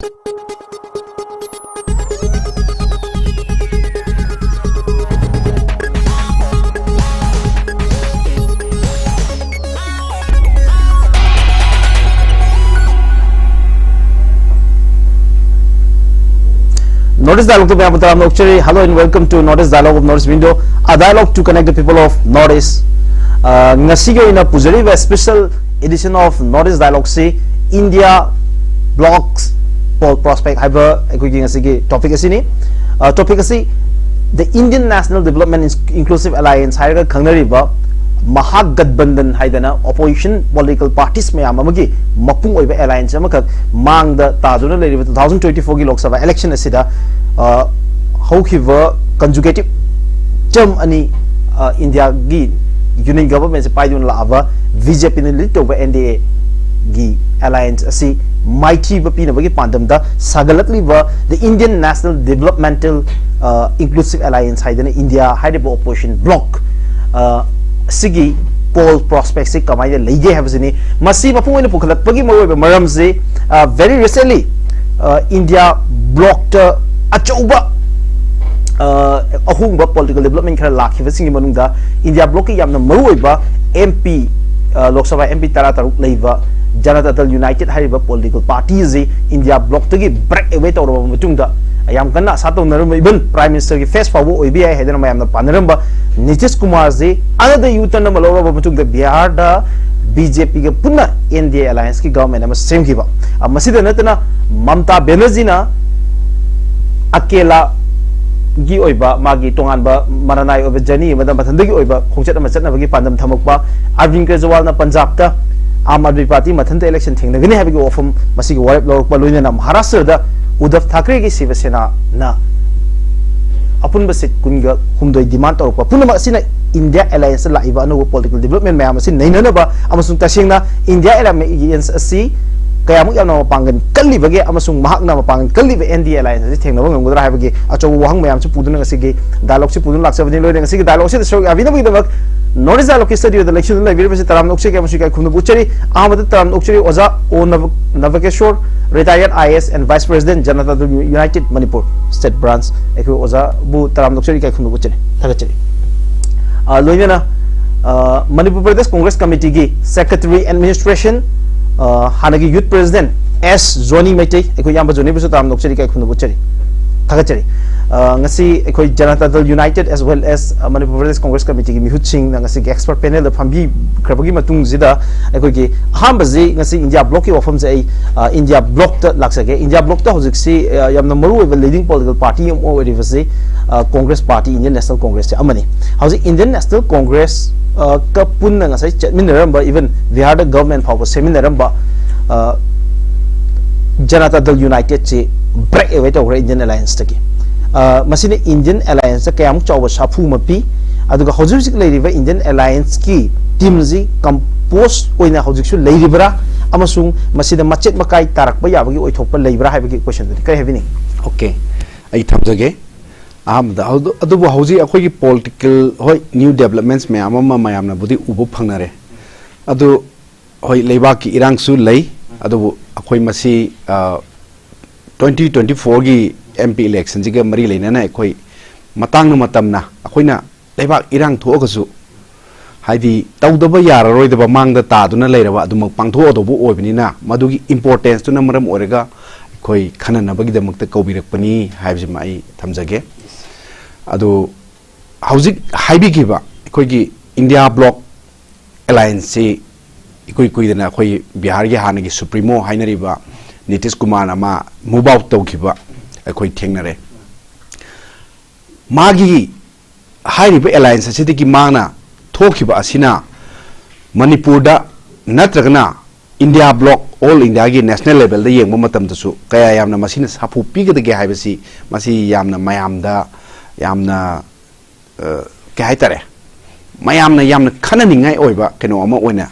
Notice Dialogue to Bayamataram Nokchari. Hello and welcome to Notice Dialogue of Northeast Window, a dialogue to connect the people of Northeast. Ngasigo in a Pujari special edition of Notice Dialogue say India blocks Paul prospect hyper topic asini topic asi the Indian National Development Inclusive Alliance hire Kangnariba Mahagathbandhan haidana opposition political parties mayam amagi mapung oiba alliance amakak mangda taduna leiriba 2024 gi Lok Sabha election asida haukiva conjugative term ani India gi union government se paidun lava BJP ni lead over I.N.D.I.A gi alliance asi mighty bapi na bagi pandam da sagalatli ba the Indian National Developmental Inclusive Alliance haidana India haidaba opposition bloc Sigi poll prospects se kamai de leige have sini masi mapung ina pukhalak pagi mawi maram se very recently India blocked achauba ahungba political development khara lakhiba singi manungda India block yamna maroi ba MP Lok Sabha MP Tarataruk leiba Janata Dal United hariba political parties India block tagi break away tawra matungda ayam kana sato narum even prime minister ki face pawo obi ai hedana mayam na panaramba Nitish Kumar ji another youth na maloba batung the Bihar da BJP ke punna I.N.D.I.A alliance ki government ma same kiba masida natana Mamta Banerjee na akela gi oiba magi tongan ba maranai oba Johny madam mathandagi oiba khongchat ma chatna bagi pandam thamokba Arvind Kejriwal na Punjab ta Aam Aadmi Party mathanta election thengnagani habigi ofum masigi warep lorokpa loina na Maharashtra da Uddhav Thackeray ki Shiva Sena na apunba sit kunga humdoi demand torokpa punama asina India alliance la iba anu political development mayam asin nainana ba amasung tasingna India alliance asi kayamuk yamna mapangan kalli bage amasung mahakna mapangan kalli be I.N.D.I.A alliance asi thengnaba ngamudra habagi achaw wahang mayam chu puduna ngasigi dialogue chu pudun laksabani loina ngasigi dialogue se show avina bagi damak Notice Dialogue studio the election la virus taram nokse ke amusi kai khumna buchari ahmad taram nokchari oza o Nabakishor retired IS and Vice President Janata Dal United Manipur State Branch ekho oza bu taram nokchari kai khumna buchari thagachari loina Manipur Pradesh Congress Committee gi Secretary Administration hanagi Youth President Johny Meitei ekho yamba Johny bu taram nokchari kai khumna buchari thagachari ngasi ekoi Janata Dal United as well as Manipur Pradesh Congress Committee gi mihut sing na ngasi expert panel da phambi krabagi matung zida ekoi gi hambaji ngasi India block ki ofam je India block ta laksage India block ta hojik si yamna maru oi leading political party o rivasi Congress Party Indian National Congress che amani hauji Indian National Congress ka punna ngasai chatminaram ba even Bihar da government power seminaram ba Janata Dal United che break away to Indian Alliance taki masine Indian Alliance kayam chawa sapu mapi aduga hojik leiriba Indian Alliance ki team ji compose oina hojik su leiribra amasung masida machet makai tarak ba yabagi oithokpa leibra haibagi question du kai havini okay ai thamjage amda adubu hauji akhoi ki political hoi new developments me amama mayamna budi ubu phangnare adu hoi leiba ki irang su lei adubu akhoi masi 2024 gi MP election jiga mari leina na akhoi matang na matamna akhoina leibak irang thogasu haidi tawdaba yararoi daba mangda taduna leiraba adum pangtho adobu oibnina madugi importance tuna maram orega akhoi khanana bagi damakta kaubirakpani haibji mai thamjage adu haujik haibi giba akhoi gi India block alliance ikoi koidana akhoi Bihar gi hanagi supremo hainariba Nitish Kumar ama move out tawkiba akhoi thengnare magi hairiba alliance asidiki mangna thokiba asina Manipur da natragna India block all India gi national level da yengba matam tasu kaya yamna masina sapu pigade ge haibasi masi yamna mayamda yamna ke haitare mayamna khanani ngai oiba keno ama oina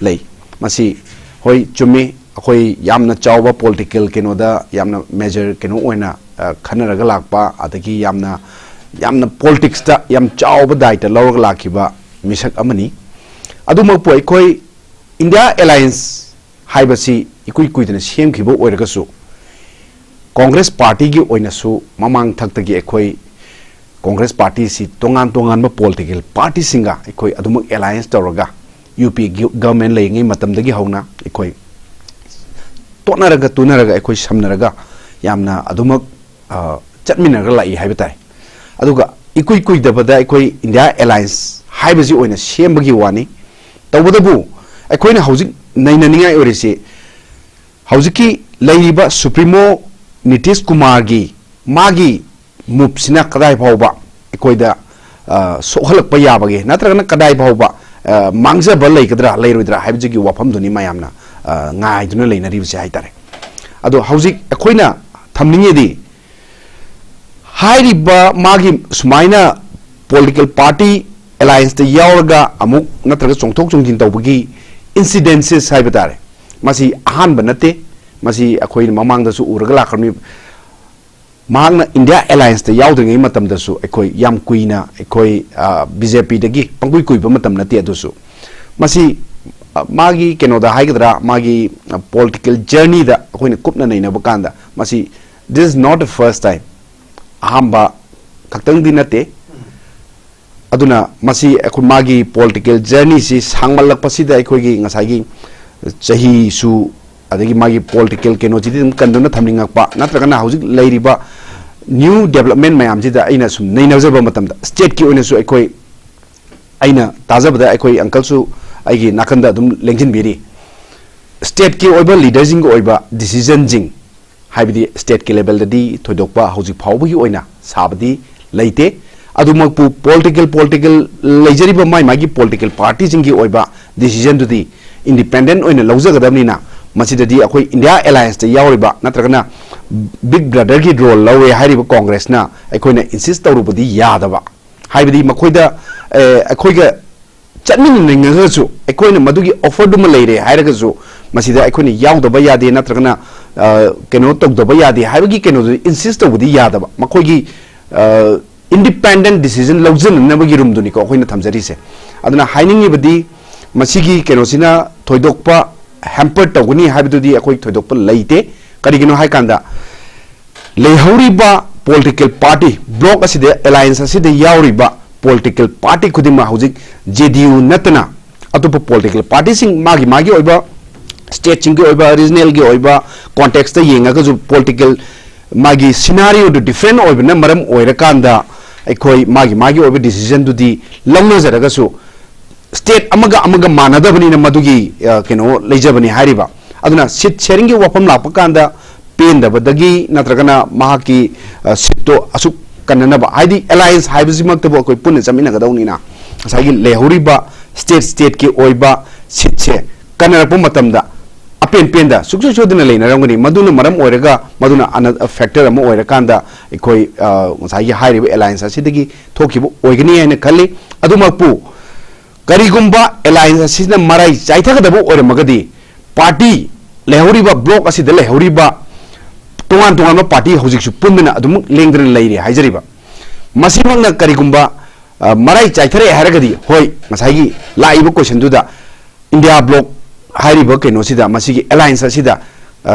lei masi hoi chumi akhoi yamna chawba political keno da yamna major keno oina khanaraga lakpa adagi yamna politics da yam chawba daita lawraga lakhiba misak amani aduma po akhoi India alliance haibasi ikui kuidana semkhiba oiragasu Congress Party gi oina su mamang thak tagi ekhoi Congress Party si tongan political party singa ekhoi adumuk alliance tawraga UP government lay ngai matam dagi hauna ekhoi tunaraga ekhoi samnaraga yamna adumak chatminaga lai haibatai aduga ikui dabada ekhoi India alliance haibaji oina sembagi wani tawbadabu ekhoi na hauzik naina ningai orisi hauziki layriba Supremo Nitish Kumar gi magi mupsina kadai phauba ekoida sohalak pa yabage natragana kadai phauba mangja bal laikadra lairoidra haibjigi wafam duni mayamna ngai duna leina ribse haitare ado haujik ekoina thamninge di hairiba magi sumaina political party alliance te yaurga amuk natraga chongthok chongjin tawbagi incidences haibetare masi ahan banate masi akoi mamang da su uraga lakarmi mahangna India alliance te yaudringai matam da su akoi yam kuina akoi BJP dagi pangkui kuiba matam nati adusu masi magi kenoda haigadra magi political journey da akoi na kupna naina bakanda masi this is not the first time ahamba kaktang din nate aduna masi akoi magi political journey si sangmalak pasida akoi gi ngasai gi chahi su adagi magi political keno chidi kanduna thamninga pa natragana hauzik leiriba new development mayam jida aina sum nei nawjaba matamda state ki oina su ekoi aina tajabada ekoi uncle su aigi nakanda dum lengjin biri state ki oiba leadership ko oiba decision jing haibidi state ki level dadi thoidokpa hauzik phawbi oina sabadi leite adumakpu political leijariba mai magi political party jingi oiba decision dudi independent oina lawjagadamnina masidadi akoi India alliance te yauriba natragana big brother ki role lawe hariba congress na akoina insist tawrubadi yadaba haibidi makoida akoiga chatmin ningasu akoina madugi offer dum leire hairagasu masida akoina yaudaba yade natragana keno tokdaba yade haibigi keno insist tawbadi yadaba makoigi independent decision lawjin nabagi rumduni ko akoina thamjari se aduna hainingi badi masigi keno sina thoidokpa hamper tawguni habidudi akoi thoidokpa leite karigino haikanda leihoriba political party block aside alliance aside yauriba political party khudima hujik JDU natna atopa political party sing magi oiba state sing oiba regional gi oiba context ta yenga ga political magi scenario do different oiba na maram oirakanda akoi magi oiba decision dudi lawna jaraga su state amaga manadabani na madugi keno leijabani hariba aduna sit sharing gi wapam lapakanda pendabadagi natragana mahaki sitto asuk kananaba haidi alliance haibizimaktabo koi punna jamina gadawnina asagi lehuriba state ki oiba sitche kanarapu matamda apen penda suksu chodina leina rangani maduna maram oiraga maduna ana factor ama oirakanda ikoi asagi hairiba alliance asidagi thokibu oigani ene khalli adumakpu karigumba alliance asina marai chaithagadabu oiramagadi party lehuriba block asida lehuriba tongan party hojiksu punna adum lengdren leire haijariba masimangna karigumba marai chaithare haragadi hoi masagi laiba question duda India block hairiba keno sida masigi alliance asida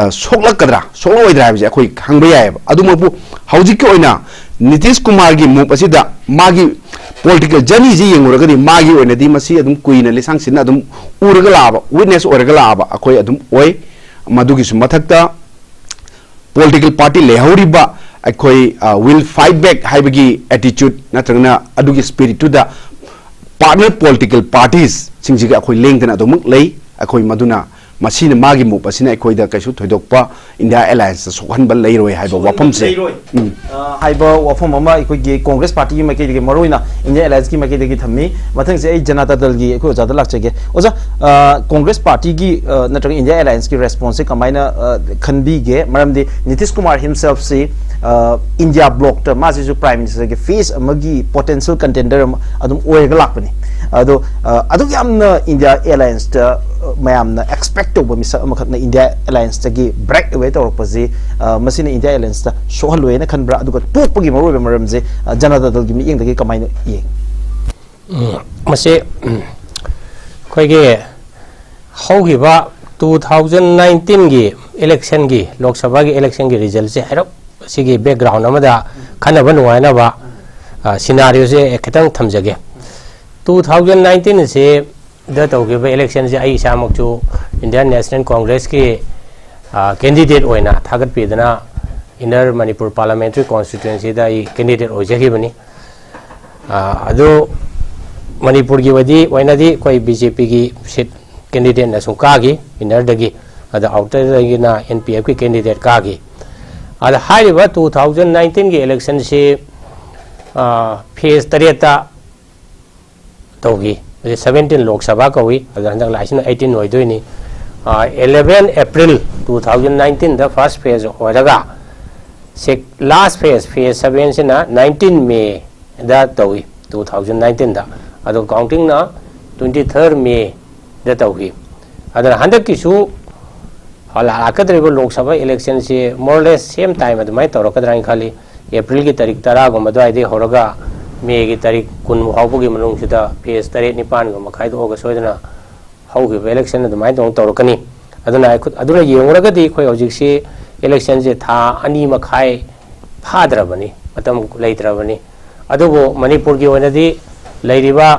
soklakadra soloidra haibje akoi khangba yaiba adumapu hojikki oina Nitish Kumar gi move asida magi political journey ji yenguragadi magi oina di masi adum kuina lisang sina adum uraga laba witness oraga laba akoi adum oi madugi su mathakta political party lehoriba akoi will fight back haibagi attitude natrangna adugi spirit to the partner political parties singjiga akoi lengdana adumuk lei akoi maduna masina magi mu pasina akoi da kaisu thoidokpa India alliance sokhanba leiroi haiba wapamse haiba wafam ama akoi gi congress party gi makai gi maroina India alliance gi makai gi thammi mathang se janata dal gi akoi jada lakchege oja congress party gi natrang India alliance gi response kamaina khanbi ge maramdi Nitish Kumar himself say India block ta maji ju prime minister ge face amagi potential contender adum oiga lakpani ado yamna India alliance ta mayamna expect to misa amakhatna India alliance ta gi break away tawrpaji masina India alliance ta sohalwena khanbra aduga tokpagi marobe maramje janata dal gi miyeng dagi kamaina yeng mase khoige hogiba 2019 gi election की लोक सभा की election की result से है सिगी background अमदा खनब नुवाइनबा scenario से खतंग थमजगे 2019 से the तौगिबा इलेक्शन से आई सामकचु इंडियन नेशनल कांग्रेस की कैंडिडेट होइना थागत पिदना इनर मणिपुर पार्लियामेंट्री कॉन्स्टिट्यूएंसी दा ई कैंडिडेट होजगिबनी अदो मणिपुर की वदी वैनादी कोई बीजेपी की सीट कैंडिडेट ना सुकागी इनर दगी अद आउटर दगी ना एनपीएफ की कैंडिडेट कागी अद हाइबा 2019 की इलेक्शन से फेज तरेता तौगी 17 लोकसभा कौई अद हंदक लाइसन 18 होइदोइनी 11 अप्रैल 2019 द फर्स्ट फेज होरगा से लास्ट फेज 7 से ना 19 मे दा तौई 2019 दा अदो काउंटिंग ना 23 मे दा तौगी अदर हंदक किसु हलाकद्रिबो लोकसभा इलेक्शन से मोरलेस सेम टाइम अदुमाय तौरकद्राइन खाली अप्रैल की तारीख 10 गुम दवाइदे होरगा मे की तारीख 10 हाउबगी मनुंग सिदा फेज 3 9 गुम खाइदो होगा सोयदना हाउगिबो इलेक्शन अदुमाय तौरकनी अदुना येंगरगदी खोय हौजिकसी इलेक्शन से था अनी मखाय फाद्रबनी मतम लेत्रबनी अदुबो मणिपुर की ओनदी लेरिबा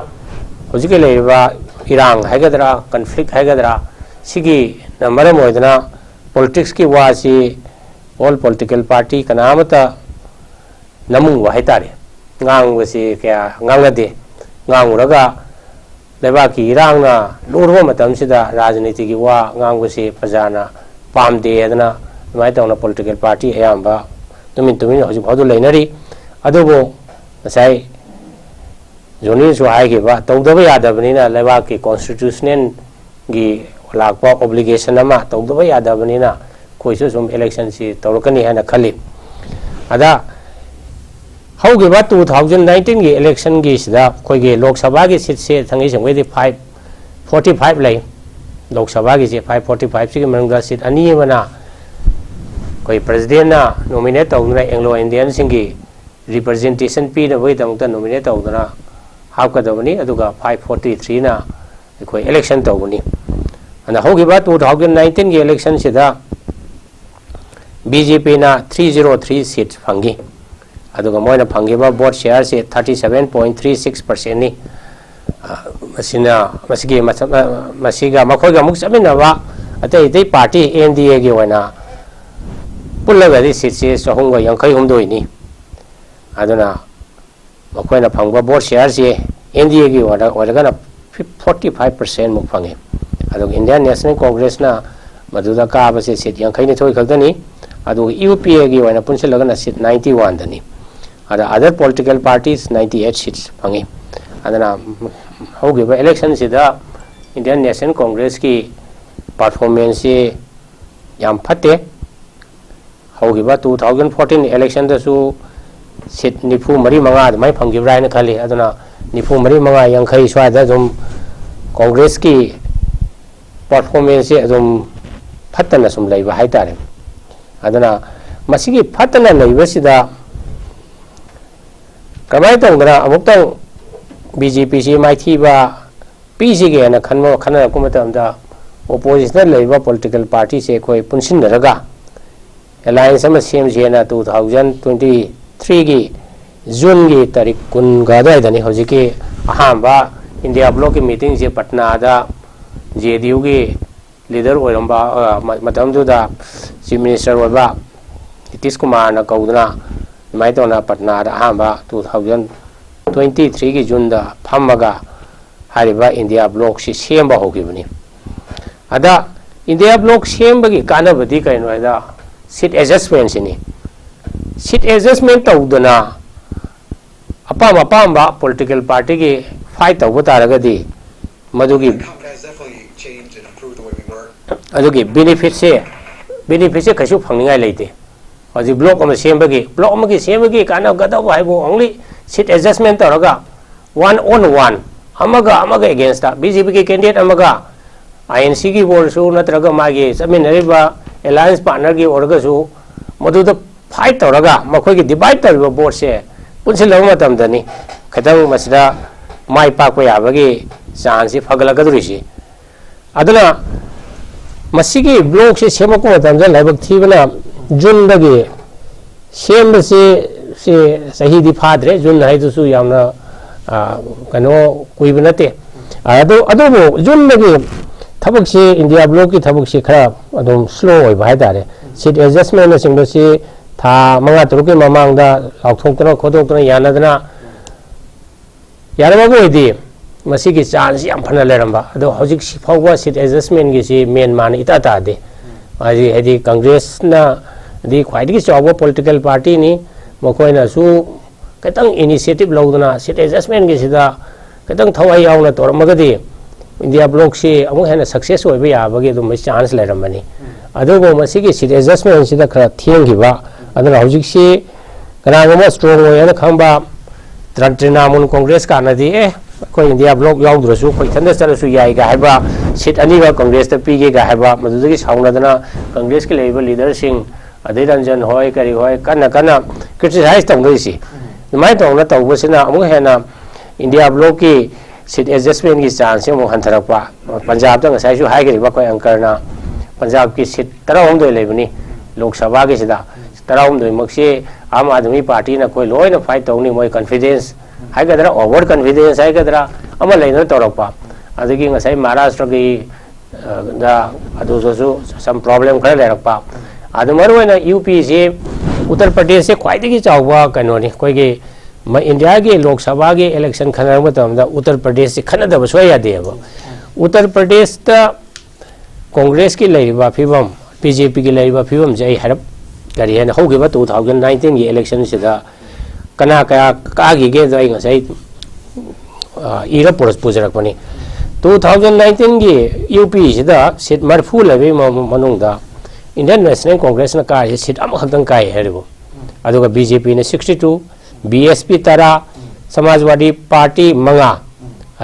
हौजिके लेरिबा इरांग हैगदरा कन्फ्लिक्ट हैगदरा सिगी मरम होइदना पॉलिटिक्स की वासी ऑल पॉलिटिकल पार्टी कनामता नमुंग हैतारे ngang si kya ngangade nganguraga leba ki irangna lurwa matam sida rajniti ki wa ngang si pajana pamde adana mai tawna political party ayamba tumin hoji bhadu leinari adubo sai Johny so ai ke ba tawdaba yadabani na leba ki constitutional gi lakpa obligation ama tawdaba yadabani na koisu sum election si tawrkani hana khali ada हौगिबा 2019 की election की सिदा कोई लोक सभा की seat से थंगी संगवेदी 545 लै लोक सभा की से 545 की मनंगा सीट अनी बना कोई प्रेसिडेंट ना नॉमिनेट तौदना एंग्लो इंडियन सिंह की रिप्रेजेंटेशन पी न वही तमता नॉमिनेट तौदना हापकदबनी अदुगा 543 ना कोई इलेक्शन तौबनी अन हौगिबा 2019 की इलेक्शन सिदा बीजेपी ना 303 seat fungi अदुगा Moyna फंगिबा vote share से 37.36% नि मसिना मसिगे मसिगा मखोगा मुक समिनबा अतै पार्टी I.N.D.I.A गे वना पुल्लगदि सीट से सहंगा यंखै हुमदोइनी अदुना मखोयना फंगबा वोट शेयर से I.N.D.I.A गे वरगना 45% मुक फंगे अदुगा इंडियन नेशनल कांग्रेस ना मदुदा काबा से सीट यंखै नि थोय खलदनी अदुगा UPA गे वना पुनसिलगना सीट 91 दनी other political parties 98 seats fangi adana hogiba election sida Indian National Congress ki performance se yam phatte hogiba 2014 election da su seat nifu mari manga mai fangi raina khali adana nifu mari manga yankhai swada zum Congress ki performance se zum phattana sum leiba haitare adana masigi phattana leiba sida कमाई तंगना अमुक BJP से माइथीबा पीसीगे ना खनना कुमतमदा opposition लेबा political party से कोई पुनसिनरगा alliance अमा same जेना 2023 की जून की तारीख 10 गादाइदनी हजिके अहांबा इंडिया ब्लॉक की मीटिंग से पटना दा जेडीयू की लीडर ओरंबा मतमदुदा चीफ मिनिस्टर ओबा नीतीश कुमार ना कौदना माइतोना पटना अहांबा 2023 की जून दा फमगा हारिबा इंडिया ब्लॉक से सेमबा होगिबनी अदा इंडिया ब्लॉक सेमबगी कानबदी कइनो अदा सीट एडजस्टमेंट सिनी सीट एडजस्टमेंट तौदना अपाम पॉलिटिकल पार्टी की फाइट तौब तारगदी मदुगी अदुगी बेनिफिट से कछु फंगनिंगाय लेते हजी ब्लॉक में सेमबगी ब्लॉक में सेमबगी काना गदब हाइबो ओनली सीट एडजस्टमेंट तौरगा 1-on-1 अमगा अगेंस्ट बीजेपी के कैंडिडेट अमगा INC की बोलसु नत्रगा मागे समिनरिबा अलायंस पार्टनर की ओरगसु मदुद फाइट तौरगा मखोय की डिवाइड तौरबा बोर्ड से पुनसिलबा मतमदनी खतंग मसदा माय पाकपा याबगी चांस फगलगदुरिसि अदना मसीगी ब्लॉक से सेमको मतमजा लाइबक थीबना जून दगे सेम से सही दी फाद्रे जून हाइदुसु यामना कनो कुइब नते अदो जून दगे थबक से इंडिया ब्लॉक की थबक से खरा अदम स्लो होय बाय तारे सीट एडजस्टमेंट सिंग से था मंगा तरुके ममांगदा लाउथोंतना खोदोंतना यानदना यारबा होइदी मसीगी चांस याम फना लेरंबा अदो हौजिक सिफाववा सीट एडजस्टमेंट की सी मेन मान इता तादे आजि हेदी कांग्रेस ना दी ख्वाइदगी चावो पॉलिटिकल पार्टी नि मखोइना सु कतंग इनिशिएटिव लौदना सीट एडजस्टमेंट की सिदा कतंग थवाई यावना तोरमगदी इंडिया ब्लॉक से अमुक हेना सक्सेस होइबा याबगे दुम चांस लेरंबनी अदोगो मसीगी सीट एडजस्टमेंट सिदा खरा थियंगिबा अदना हौजिक से कनागमा स्ट्रांग होयना खंबा तृणमूल कांग्रेस का नदी कोई इंडिया ब्लॉक याउद्रसु कोई थंदे चलसु याइगा हैबा सीट अनीबा कांग्रेस त पीगेगा हैबा मदुदगी साउनदना कांग्रेस के लेबल लीडर सिंह अधीर रंजन होय करी होय कन्ना कन्ना क्रिटिसाइज तंगोइसी दुमाय तंगना तंगबसिना अमु हेना इंडिया ब्लॉक की सीट एडजस्टमेंट की चांस से हंथरपा पंजाब तंग साइसु हाइगरिबा कोई अंकरना पंजाब की सीट 13 लेबनी लोकसभा की सिदा 13 मक्से आम आदमी पार्टी ना कोई लोइन फाइट तौनी मोय कॉन्फिडेंस हाइगदरा ओवर कॉन्फिडेंस हाइगदरा अमा लेनो तौरपा अदगी ngasai महाराष्ट्र की दा अदुसु सम प्रॉब्लम खरा लेरपा अदमरवना यूपी से उत्तर प्रदेश से ख्वाइदगी चावबा कनोनी कोइगे इंडिया के लोकसभा के इलेक्शन खनर मतमदा उत्तर प्रदेश से खनदब सोय यादेब उत्तर प्रदेश ता कांग्रेस की लेरिबा फिबम बीजेपी की लेरिबा फिबम जै हरब करी है होगिबा 2019 की इलेक्शन सिदा कना कया कागी गे जै ngasai इरा पुरस पुजरकपनी 2019 की यूपी सिदा सीट मरफू लेबे मनुंगदा इंडियन नेशनल कांग्रेस ना काय सीट अम खतंग काय हेरबो अदुगा बीजेपी ने 62 बीएसपी 13 समाजवादी पार्टी मंगा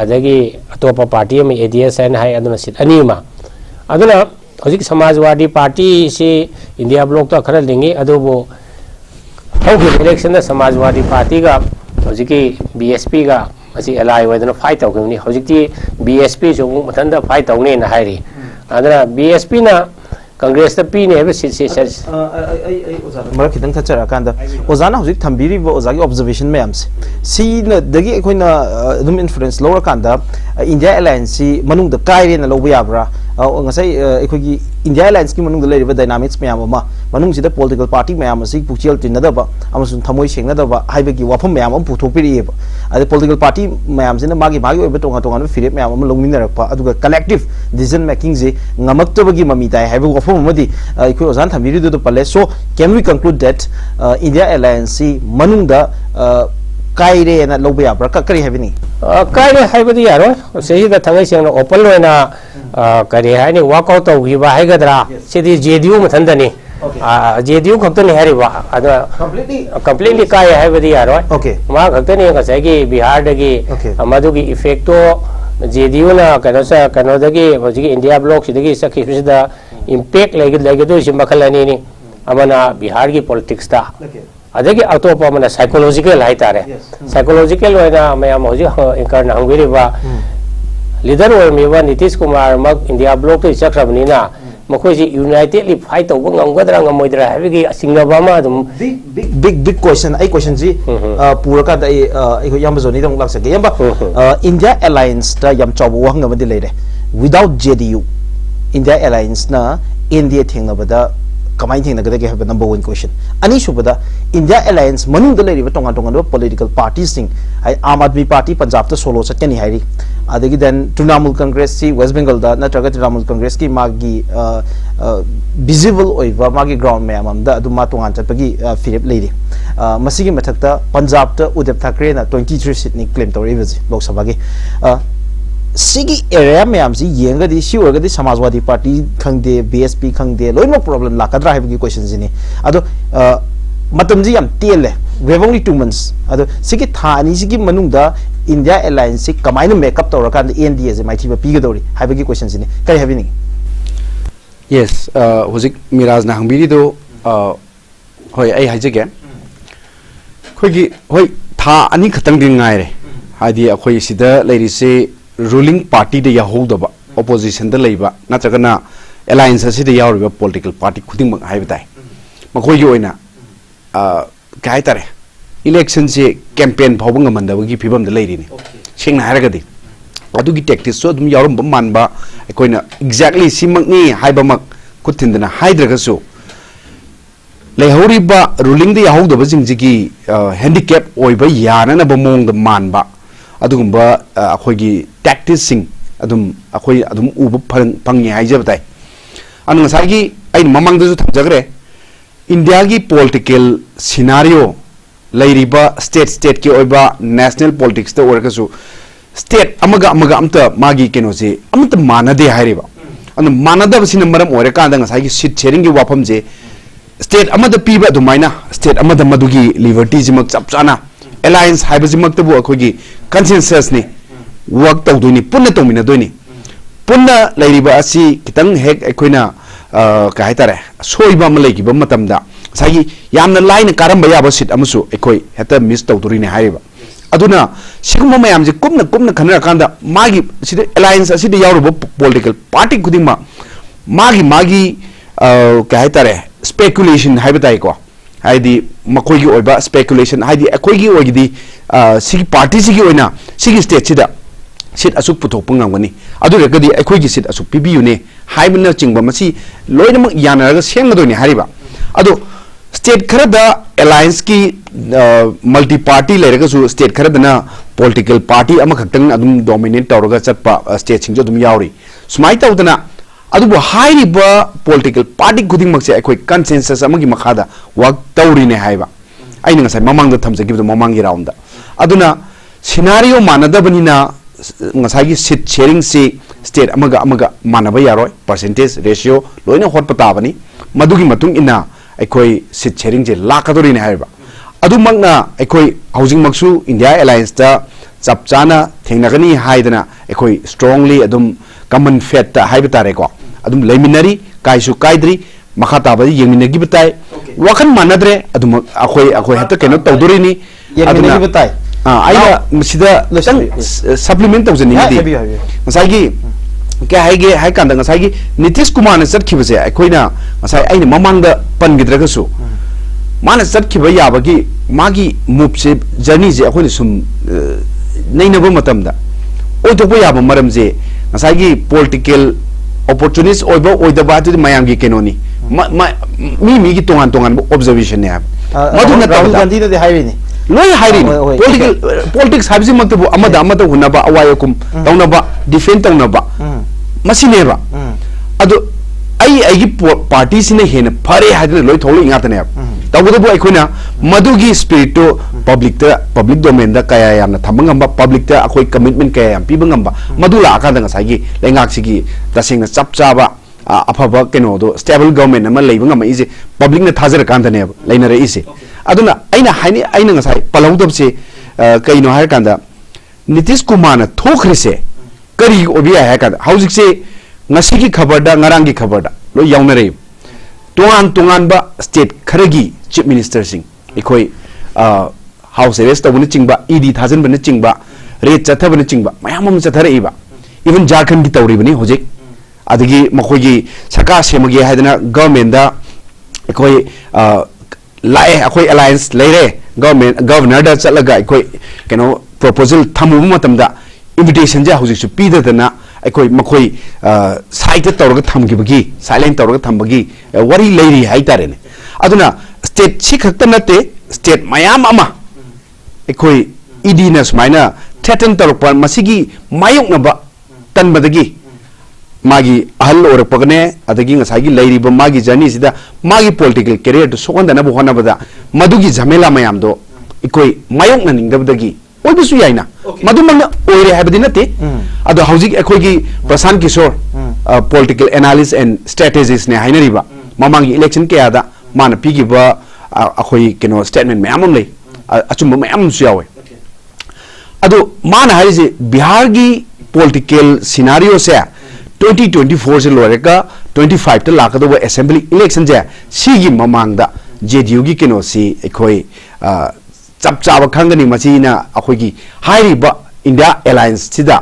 अदगी अतोपा पार्टी में एडीएस है हाय अदुना सीट अनीमा अदुना हजिक समाजवादी पार्टी से इंडिया ब्लॉक तो खरा लेंगे अदुबो हौगे इलेक्शन समाजवादी पार्टी का हजिकी बीएसपी का असी एलाई वदना फाइट तौगनी हजिकी बीएसपी जो मथंदा फाइट तौने ना हायरी अदना बीएसपी ना कांग्रेस ता पीने है सीट से मर खितंग थचरा कांदा ओजाना हुजिक थंबीरी ओजागी ऑब्जर्वेशन मैम से दगी अखोइना अदुम इन्फ्लुएंस लोअर कांदा इंडिया अलायंस सी मनुंग द कायरे ना लोबा याब्रा ngasai ekhoi India Alliance ki manung leriba dynamics myam ama manung sida political party myam asi puchel tinadaba amasun thamoi sengnadaba haibagi wafam myam am puthopirieba ade political party myam sina magi oiba tonga tonga firep myam am longminarakpa aduga collective decision making je ngamaktabagi mami dai haiba wafam amadi ekhoi ozan thamiri do pale. So can we conclude that India Alliance manung da kaire na lobe abra kari havini kaire haibadi yaro sehi da thangai seng open loina kari hai ni walk out of hiba hai gadra sidi JDU mathandani JDU khaptani hariba ada completely kai haibadi yaro okay ma khaptani ngasai gi Bihar dagi amadu gi effect to JDU na kano dagi hoji India block sidagi sakhi sida impact lagi do sim bakhalani ni amana Bihar gi politics ta adagi atopa mana psychological hai tare psychological hoina mayam hoji inkar na hangiri ba leader or mewa Nitish Kumar mak India block to chakrabni na makoi ji unitedly fight to ngamgadra ngamoidra habigi singaba ma dum big question ai question ji puraka dai yam zoni dong lak sake yamba India Alliance ta yam chabu wang ngam di leire without JDU India Alliance na India thingnabada kamai thingnagada have number one question ani subada India Alliance manung da leire tonga tonga political parties sing ai Aam Aadmi Party Punjab ta solo chatkani hairi adagi then Trinamool Congress si West Bengal da natraga Trinamool Congress ki magi visible oiba magi ground mayam amda aduma tongan chatpagi firep leire masigi mathakta Punjab ta Uddhav Thackeray na 23 seat ni claim toribaji Lok Sabha gi sigi area mayam si yenga di si orga di Samajwadi Party khangde BSP khangde loino problem la kadra have gi questions ni ado matam ji yam tele we have only 2 months ado sigi thani sigi manung da India Alliance si kamaina make up tawra kan I.N.D.A je mighty ba pigadori have gi questions ni kai have ni yes hozik Miraj na hangbiri do hoi ai haije khoi gi hoi tha ani khatang ding ngai re hadi akhoi sida leiri se ruling party de yahodaba opposition da leiba natragana alliance asida yauriba political party khuding mak haiba tai makoi gi oina kai tare election se campaign phawba ngamandabagi phibam da leiri ni sengna haragadi adugi tactics so dum yaurum manba akoina exactly simakni haiba mak kuthindana haidraga so leihoriba ruling the yahodaba jingjigi handicap oiba yana na bamong da manba adugumba akhoi tactics sing adum akhoi adum uba pangni haijab tai anu ngasagi ai mamang da ju thamjagre India gi political scenario leiriba state ki oiba national politics ta orga su state amaga amta magi keno se amta manade hairiba anu manada basina maram ore ka anda ngasagi seat sharing gi wafam je state amada piba dumaina state amada madugi liberty jimak chapchana alliance haiba jimak tabu akhogi consensus ni work tawduni punna tawmina doini punna leiriba asi kitang hek akoina ka haitare soiba malegi ba matamda sagi yamna line karamba yaba sit amusu ekoi heta miss tawdurine haiba aduna siguma mayam je kumna khanra kanda magi sida alliance asida yawruba political party kudima magi ka haitare speculation haibatai ko haidi makoi gi oiba speculation haidi akoi gi oigidi sigi party sigi oina sigi state sida sit asuk puthok pungangani adu rekadi akoi gi sit asuk pibiu ne haibna chingba masi loinamak yanaraga sengadoni hariba adu state kharada alliance ki multi party leraga su state kharadana political party ama khaktang adum dominate tawraga chatpa state singjo dum yauri sumai tawdana adubu hairiba political party khuding makse akoi consensus amagi makhada work tawrine haiba aina ngasai mamang da thamjagi mamang gi round da aduna scenario manadabanina ngasai seat sharing se state amaga manaba yaroi percentage ratio loina hotpa tabani madugi matung ina akoi seat sharing je lakadorine haiba adu magna akoi housing maksu India alliance ta chapchana thengnagani haidana akoi strongly adum common faith ta haiba tare ko adum leminari kaisu kaidri makha tabadi yengminagi batai wakan manadre adum akoi hata keno tawdorini yengminagi batai aina sida supplement tawjani di masagi ke hai kanda ngasai Nitish Kumar na satkibase akoina ngasai aina mamangda pangidraga su mana satkiba yabagi magi move se journey je akoina sum nainaba matamda oitoba yaba maram je ngasai political opportunities oiba oidaba tu mayamgi kenoni mi gi tongan observation ne madu na Rahul Gandhi da highway loi hiring politics habji maktabu amada hunaba awayakum taunaba defend taunaba masineba adu ai party sine hena phare hadina loi tholi ngatane tawudabu aikoina madugi spirit to public domain da kaya yamna thamangamba public ta akoi commitment kaya yam pibangamba madula akada ngasagi lengak sigi tasingna chapchaba afaba keno do stable government ama leibangama ise public na thajar kandane leinare ise aduna aina ngasai palaudabse kaino har kanda Nitish Kumar na thokrise kari obiya ha kanda hauzik se ngasigi khabar da ngarang gi khabar da lo yaunare tongan ba state kharagi chief minister sing ikoi house arrest tabun chingba ED thajan ban chingba rate chathabun chingba mayamam chathare iba even Jharkhand gi tawri bani hojik adigi makogi saka semagi haidana government da ikoi lae akoi alliance leire governor da chalaga ikoi keno proposal thamu matamda invitation ja hojik su pidadana akoi makoi site tawraga thamgibagi silent tawraga thambagi wari leiri haitare ne aduna state si khakta nate state mayam ama akoi ED na smaina threaten tawrpa masigi mayok na ba tanbadagi magi ahal orapagane adagi ngasagi leiriba magi journey sida magi political career to sokondana bu hona bada madugi zamela mayam do ikoi mayok na ningdabdagi oibisu yaina madu mangna oire habadi nate ado hauzik ekhoigi Prasan Kishor political analyst and strategist ne hainariba mamangi election ke ada mana pigiba akhoi keno statement mayam lei achumba mayam su yawe ado mana haise Bihar gi political scenario se 2024 se loreka 25 ta lakado assembly election je sigi mamangda JDU gi keno si ekhoi chapchaba khangani machina akhoigi hairiba India alliance sida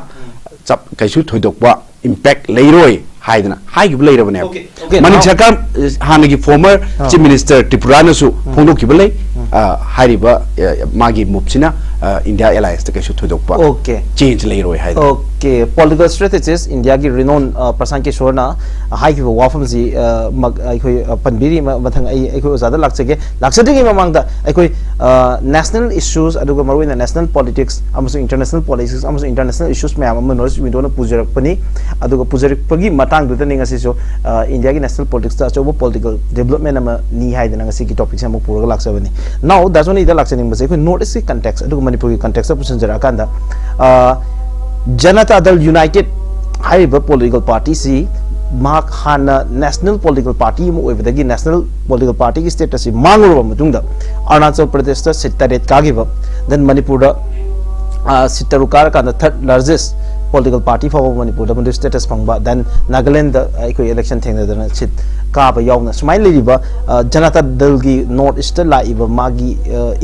chap kaisu thoidokba impact leiroi हाइदना हाइगिब लेरबने Okay, Manik now- Sarkar हानगी former chief minister त्रिपुरानसु फोंदोकिब लै हाइरिबा मागी मुपसिना India alliance त कैसु थोदोकपा Okay. चेंज लेरोय हाइद Okay, political strategist India की renowned 𝗡𝗢𝗥𝗧𝗛 ना हाई की वाफम जी कोई पंबीरी मथंग कोई ज़्यादा लाक्चदे की ममांग दा कोई national issues अदुग मरुई ना national politics अमसु international politics अमसु international issues में आम नॉलेज विंडो ना पुजरक पनी अदुग पुजरक पगी matang दुते निंग असी जो India की national politics ता जो वो political development ना नी हाई देना असी की topic से हम पूरा लाक्चा बनी now दासो नहीं इधर लाक्चा निंग बसे कोई notice की context अदुग मणिपुर की context पुसन जरा कांदा जनता दल यूनाइटेड हाइब पॉलिटिकल पार्टी सी मार्क हाना नेशनल पॉलिटिकल पार्टी मोइबदगी नेशनल पॉलिटिकल पार्टी की स्टेटस सी मांगुरबा मतुंगदा अरुणाचल प्रदेश ता सीट 8 कागिबा देन मणिपुर दा सीट 3 कार का third largest political party for Manipur दा मंडे स्टेटस फंगबा देन नागालैंड दा कोई इलेक्शन थेंगदना सीट काबा यावना स्माइल लेरिबा जनता दल की नॉर्थ ईस्ट लाइबा मागी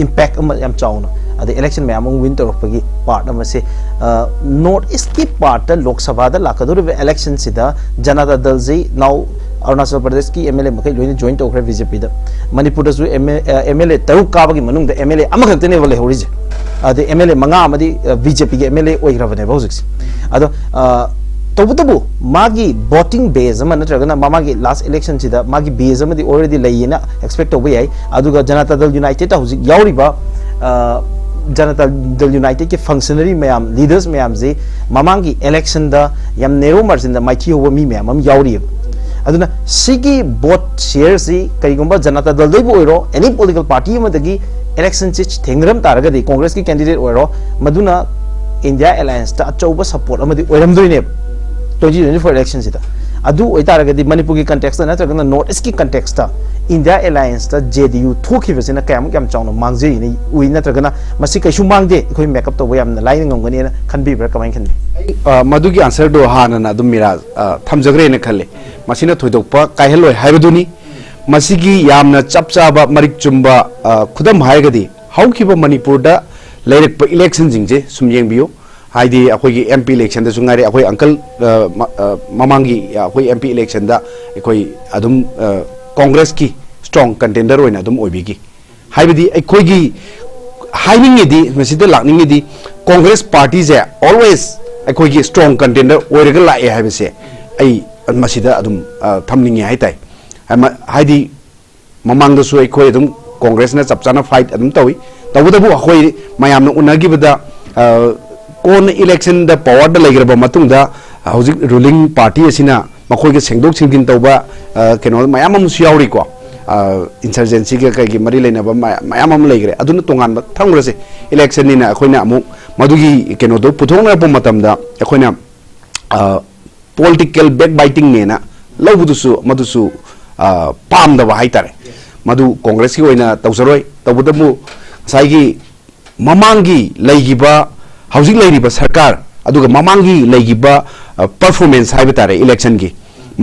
इंपैक्ट याम चाउना अद इलेक्शन में आम विन तौरपगी पार्ट से नॉर्थ ईस्ट की पार्ट लोकसभा लाकदोर इलेक्शन जनता दल से नाउ अरुणाचल प्रदेश की एमएलए मखै लोइन जॉइन तौखरे बीजेपी मणिपुर एमएलए 3 काबगी मनुंग एमएलए अमखक्तने वाले होरिजे अद एमएलए 5 बीजेपी के एमएलए ओइग्रबने हौजिक अदो तबुतबु मागी वोटिंग बेस नत्रगना मामागी लास्ट इलेक्शन सिदा मागी बेस ऑलरेडी लेना एक्सपेक्ट तौबे याई अदुगा जनता दल यूनाइटेड हौजिक याउरिबा जनता दल यूनाइटेड के फंक्शनरी मैम लीडर्स मैम से ममांगी इलेक्शन दा यम नेरो मार्जिन दा माइथी होबा मी मैम हम याउरी अदुना सिगी वोट शेयर सी कईगुंबा जनता दल दैबो ओइरो any political party Madgi election से थेंग्रम तारगदी कांग्रेस की कैंडिडेट ओइरो मदुना इंडिया अलायंस ता अचौबा सपोर्ट अमदी ओइरमदोइने 2024 इलेक्शन सिदा अदु ओइतारगदी मणिपुर की कंटेक्स्ट नत्रगना नॉर्थ ईस्ट की कंटेक्स्ट इंडिया अलायंस ता जेडीयू थोखिबसिना कयम कयम चाउनो मांगजेनि उइ नत्रगना मसि कैसु मांगदे अखोय मेकअप तो यामना line ngomgani na khanbibra kamai khanbi मधुगी आंसर दो हाना अदुम मिराज थमजग्रे ने खले मसिना थोइदोकपा कायहलोय हाइबदुनी मसिगी यामना चपचाबा मरिक चुम्बा खुदम हायगदी हौखिबा मणिपुर दा लेरक इलेक्शन जिंगजे सुम येंबियो हाइदी अखोई एमपी इलेक्शन दा सुंगारे अखोई अंकल ममांगी अखोई एमपी इलेक्शन दा अखोई अदुम कांग्रेस की स्ट्रॉन्ग कंटेंडर होइना अदुम ओइबिगी हाइबदी अखोईगी हाइनिंगेदी मसिदा लाकनिंगेदी कांग्रेस पार्टी जे ऑलवेज अखोईगी स्ट्रॉन्ग कंटेंडर ओइरगा लाए हाइबसे आई मसिदा अदुम थमनिंगे हाइताई हाइदी ममांगदसु अखोई अदुम कांग्रेस ना चपचाना फाइट अदुम तवी तबुदबु अखोई मयामना उनगिबदा कोन इलेक्शन द पावर द लेग्रबा मतुंगदा हौजिक रूलिंग पार्टी असिना मखोइगे सेंगदोक सिंगिन तौबा केनो मयाम अमसु यावरी को इंसर्जेंसी के कई मरी लेनबा मयाम अम लेग्रे अदुन तोंगान थंगरसे इलेक्शन निना अखोइना अमु मदुगी केनो दो पुथोंगना प मतमदा अखोइना पॉलिटिकल बैक बाइटिंग नेना लौबुदुसु मदुसु पामदबा हाइतारे मदु कांग्रेस की ओइना तौसरोय तबुदबु साइगी ममांगी लेगिबा हौजिक लेरिबा सरकार अदुगा ममांगी लेगिबा परफॉर्मेंस हाइबा तारे इलेक्शन की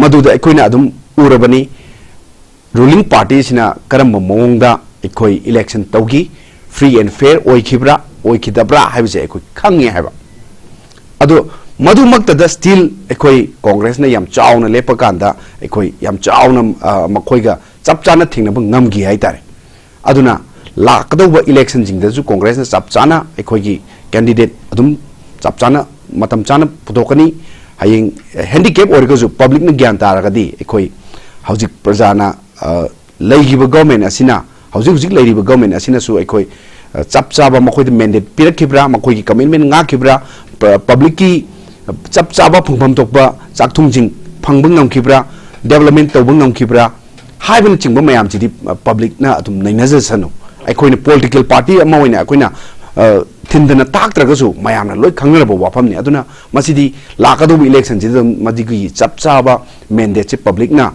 मदुदा अखोइना अदुम उरबनी रूलिंग पार्टी सिना करम मोंगदा अखोई इलेक्शन तौगी फ्री एंड फेयर ओइखिब्रा ओइखिदब्रा हाइबसे अखोई खंगे हाइबा अदु मधुमक्तदा स्टिल अखोई कांग्रेस ने याम चावना लेपा कांदा अखोई याम चावना मखोइगा चपचाना थिंगनबा ngमगी हाइतारे अदुना लाकदौबा इलेक्शन जिंगदसु कांग्रेस ने चपचाना अखोइगी कैंडिडेट अदुम चपचाना मतम चाना पुथोकनी हयिंग हैंडीकैप ओरगसु पब्लिक ने ज्ञान तारगदी अखोई हौजिक प्रजाना लेगिबा गवर्नमेंट असिना हौजिक लेरिबा गवर्नमेंट असिनासु अखोई चपचाबा मखोइ मैंडेट पिरखिब्रा मखोइगी कमिटमेंट ngaखिब्रा पब्लिक की चपचाबा फंगफम तोकबा चाकथुंजिंग फंगबा ngमखिब्रा डेवलपमेंट तौबा ngमखिब्रा हाइबन चिंगबा मयाम जिदि पब्लिक ना अदुम नैनजसनु अखोइना पॉलिटिकल पार्टी अमा होइना अखोइना थिंदना ताकत्रगसु मयामना लोय खंगरबा वाफमनि अदुना मसिदि लाकदोब इलेक्शन जिदम मदिगी चपचाबा मैंडेट से पब्लिक ना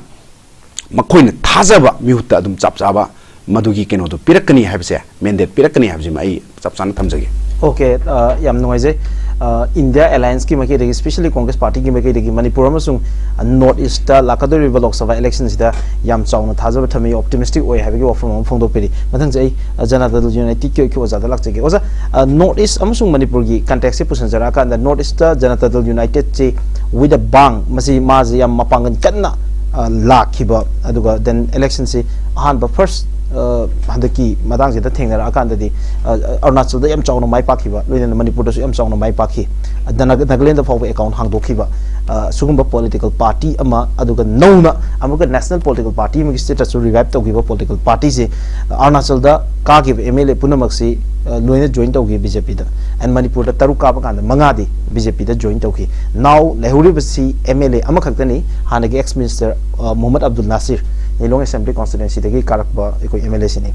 मखोइना थाजबा मिहुता अदुम चपचाबा मदुगी केनोदो पिरकनी हाइबसे मैंडेट पिरकनी हाइबजे मै चपचाना थमजगे Okay, yam noise. India Alliance की मके देगी, especially Congress Party की मके देगी मणिपुर में सुन North East लाकदो रिवर लोकसभा elections इधर यम चाउन थाज़ा बथमी optimistic ओए है कि ऑफर फोंदो पेरी मतलब जे जनता दल यूनाइटेड की वजह लग जाएगी वजह North East अमसुंग मणिपुर की context से पुष्ट जरा का अंदर North East जनता दल यूनाइटेड से with a bang मसी माज़ यम मपांगन करना लाख ही बा अदुगा then election से आहान बा first हंदकी मदांग से थेंगनर आकांद दी अरुणाचल दा यम चाउन माई पाखिबा लोइना मणिपुर दसु यम चाउन माई पाखि नागालैंड फाव अकाउंट हांगदोखिबा सुगुंबा पॉलिटिकल पार्टी अमा अदुगा नौना अमुगा नेशनल पॉलिटिकल पार्टी मगी स्टेटस रिवाइव तौगिबा पॉलिटिकल पार्टी से अरुणाचल दा कागिब एमएलए पुनमक्सी लोइना जॉइन तौगी बीजेपी दा एंड मणिपुर दा तरुक काबा कांद मंगादी बीजेपी दा जॉइन तौगी नाउ लेहुरिबसी एमएलए अमा खक्तनी हानगे ex minister Mohammad Abdul Nasir Nilong Assembly constituency dagi karakba eko MLA sini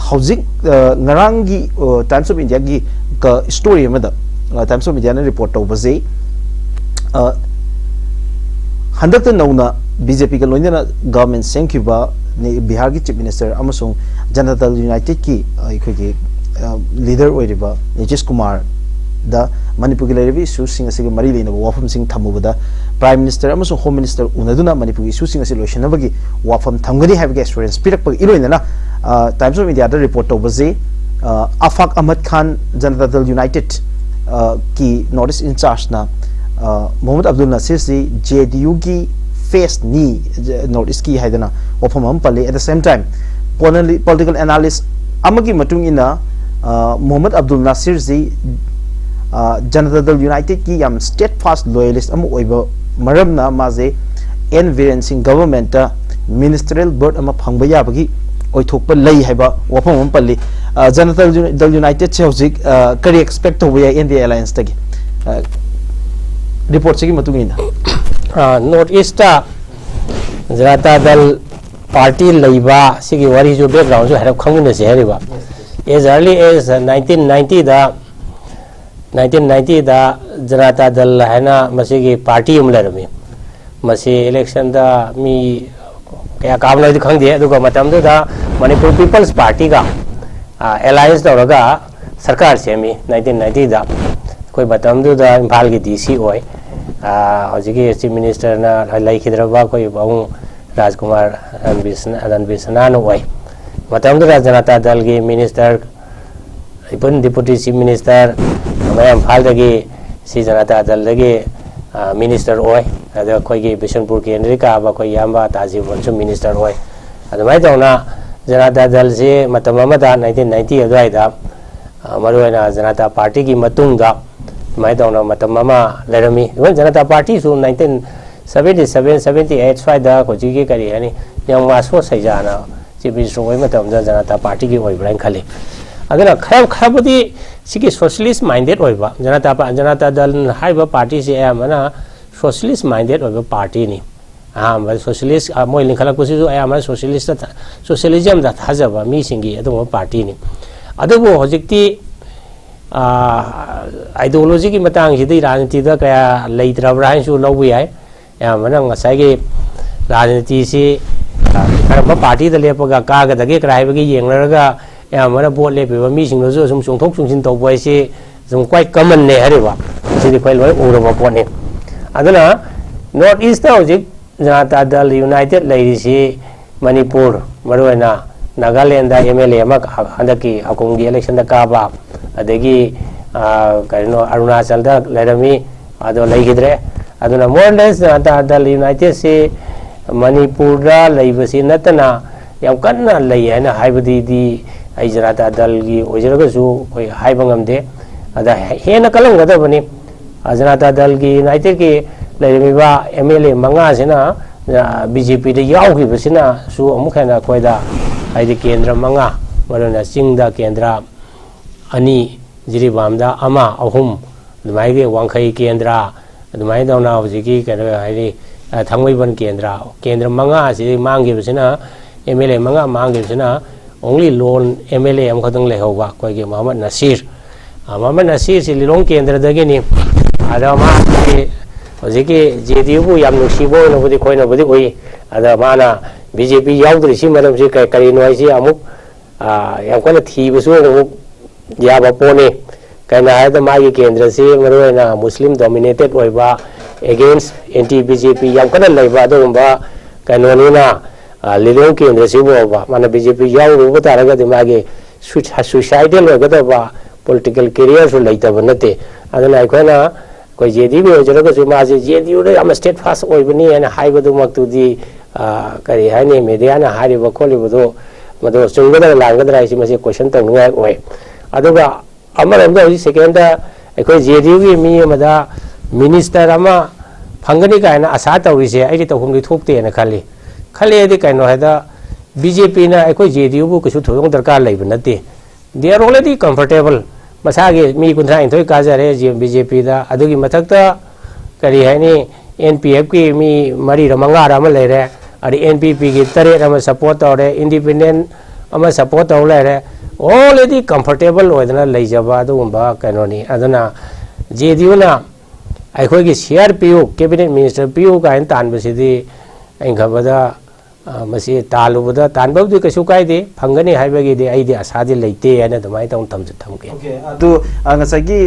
housing ngarangi Times of India gi ka story amada Times of India na report to baze handakta nauna BJP ka loina government senkiba ni Bihar ki chief minister amasung Janata Dal United ki eko gi leader oiriba Nitish Kumar da Manipur ki lerebi issue sing asigi mari leina wafam sing thamubada Prime Minister amasung Home Minister unaduna Manipur issue sing asi loishanabagi wafam thamgani habagi assurance pirakpa iloina Times of India da report tobaze Afaq Ahmad Khan Janata Dal United ki Northeast in charge na Mohammad Abdul Nasir si JDU ki face ni Northeast ki haidana wafam ampale at the same time political analyst amagi matung ina Mohammad Abdul Nasir si Janata Dal United ki yam steadfast loyalist amu oiba maramna maze N Viren Singh government ministerial board ama phangba yabagi oithokpa lei haiba wafam ampalli Janata Dal United se hojik kari expect hobe I.N.D.I.A alliance tagi report se ki matungina North East Janata Dal party leiba sigi wari jo background jo harap khangina se hariba as early as 1990 da Janata Dal है ना मसी की party उमलर में मसी election दा मी क्या काम नहीं दिखांग दिया तो मतलब तो था मणिपुर पीपल्स पार्टी का अलायंस दौड़गा सरकार से मी 1990 दा कोई मतलब तो था इम्फाल की डीसी होए और जी चीफ मिनिस्टर ना लाइक इधरवा कोई बाहु राजकुमार रणबीर सना होए मतलब तो जनता दल की मिनिस्टर इपन डिप्टी चीफ मिनिस्टर मैं फाल दगी सी जनता दल दगी मिनिस्टर ओय अद कोई की बिशनपुर केंद्र का बा कोई यामा ताजी वंशु मिनिस्टर ओय अद मैं तौना जनता दल से मतम अमदा 1990 अदवाइदा मरुना जनता पार्टी की मतुंग दा मैं तौना मतम अमा लेरमी जनता पार्टी सु 1977 78 स्वाइदा कोजी के करी यानी यंग मासो सैजाना चीफ मिनिस्टर ओय मतम जनता पार्टी की ओय ब्राइन खले अगर खरबदी सिकी socialist minded होइबा Janata Dal हाइबा party से आमना सोशलिस्ट माइंडेड होइबा पार्टी नि आम सोशलिस्ट मोय लिखला कुसी जो आम सोशलिस्ट सोशलिज्म दा थाजबा मी सिंगी अदो पार्टी नि अदबो होजिकती आइडियोलॉजी की मतंग सिदी राजनीति दा कया लेत्रबरा हाइसु लौबु याय आमना ngसाइगे राजनीति से खरबा पार्टी दा लेपगा कागदगे क्राइबगे येंगलरगा यामना बोट लेपीबा मीसिंगदो सुम चोंथोक चोंसिन तौबा इसे सुम क्वाइट कॉमन ने हरिबा सिदि क्वाइट लोय उरबा पोने अदना नॉर्थ ईस्ट दा होजिक जनता दल यूनाइटेड लेरिसी मणिपुर मरुना नागालैंड दा एमएलए मा हंदकी अकोंगी इलेक्शन दा काबा अदगी करिनो अरुणाचल दा लेरमी अदो लेगिद्रे अदना मोरलेस जनता दल यूनाइटेड से मणिपुर दा लेबसी नतना याम कन्ना लई है ना हाइबदी दी आई जनता दल की ओजरगसु कोई हाइबंगमदे अदा हेना कलंगदबनी जनता दल की यूनाइटेड की लेरमीबा एमएलए मंगा सेना बीजेपी दे याउगिबसिना सु अमुखना कोइदा आइदि केंद्र मंगा मरना चिंगदा केंद्र अनि जिरिबामदा अमा अहुम दुमाइगे वांखई केंद्र दुमाइ दौना हजिकी कनो हाइदि थांगमैबन केंद्र मंगा से मांगिबसिना एमएलए मंगा मांगिबसिना ओनली लोन एमएलए हम खतंग लेहोबा कोई के मोहम्मद नसीर से लिलोंग केंद्र दगेनी आदा मा के हजिके जेडीयू बु याम नुसिबो नबुदि कोइ नबुदि ओइ आदा माना बीजेपी याउद्रि सि मरम से करी नोइ सि अमुक याम कोन थीबसु अमुक याबा पोने कहना है तो मागी केंद्र से मरोना मुस्लिम डोमिनेटेड होइबा against anti BJP yang kana leiba adumba kanonina lilong केंद्र से बोबा माने BJP याव रुबा तारगा दिमागे suicidal होगदबा political career सु लेतब नते अदना अखोना कोई JDU होजरगा सु माजे JDU रे am state fast ओइबनी एना हाइबदु मक्तुदी करी हानि मीडिया ना हारिबा खोलिबदो मदो सुंगदा लांगदरा इसी मसे क्वेश्चन तंगुया ओय अदुगा अमरमदा सेकेंड अखोय JDU की मी मदा मिनिस्टर अमा फंगनी का आशा तौरीसे आई तौहमदी थोकते खाली खाली कहीं है बीजेपी अखोई JDU बु कछु थोदों दरकार लेब नते दे आर ऑलरेडी कंफर्टेबल मसागे मी 30 काजरे बीजेपी अदुगी मथक्ता करी है NPF की मी मरी मंगार लेरे अरे NPP की 3 सपोर्ट तौरे इंडिपेंडेंट सपोर्ट तौ लेरे ऑलरेडी कंफर्टेबल होदना लेजबा अदुगुंबा कनोनी अदना JDU ना अखोई की शेयर पीयू कैबिनेट मिनिस्टर पीयू का तानबसीदी खबदा मसी तालुबदा तानबदी कछु कायदे फंगनी हाइबगीदे आइदे आसादि लेते है दमाय तम थमके ओके अदु ngasagi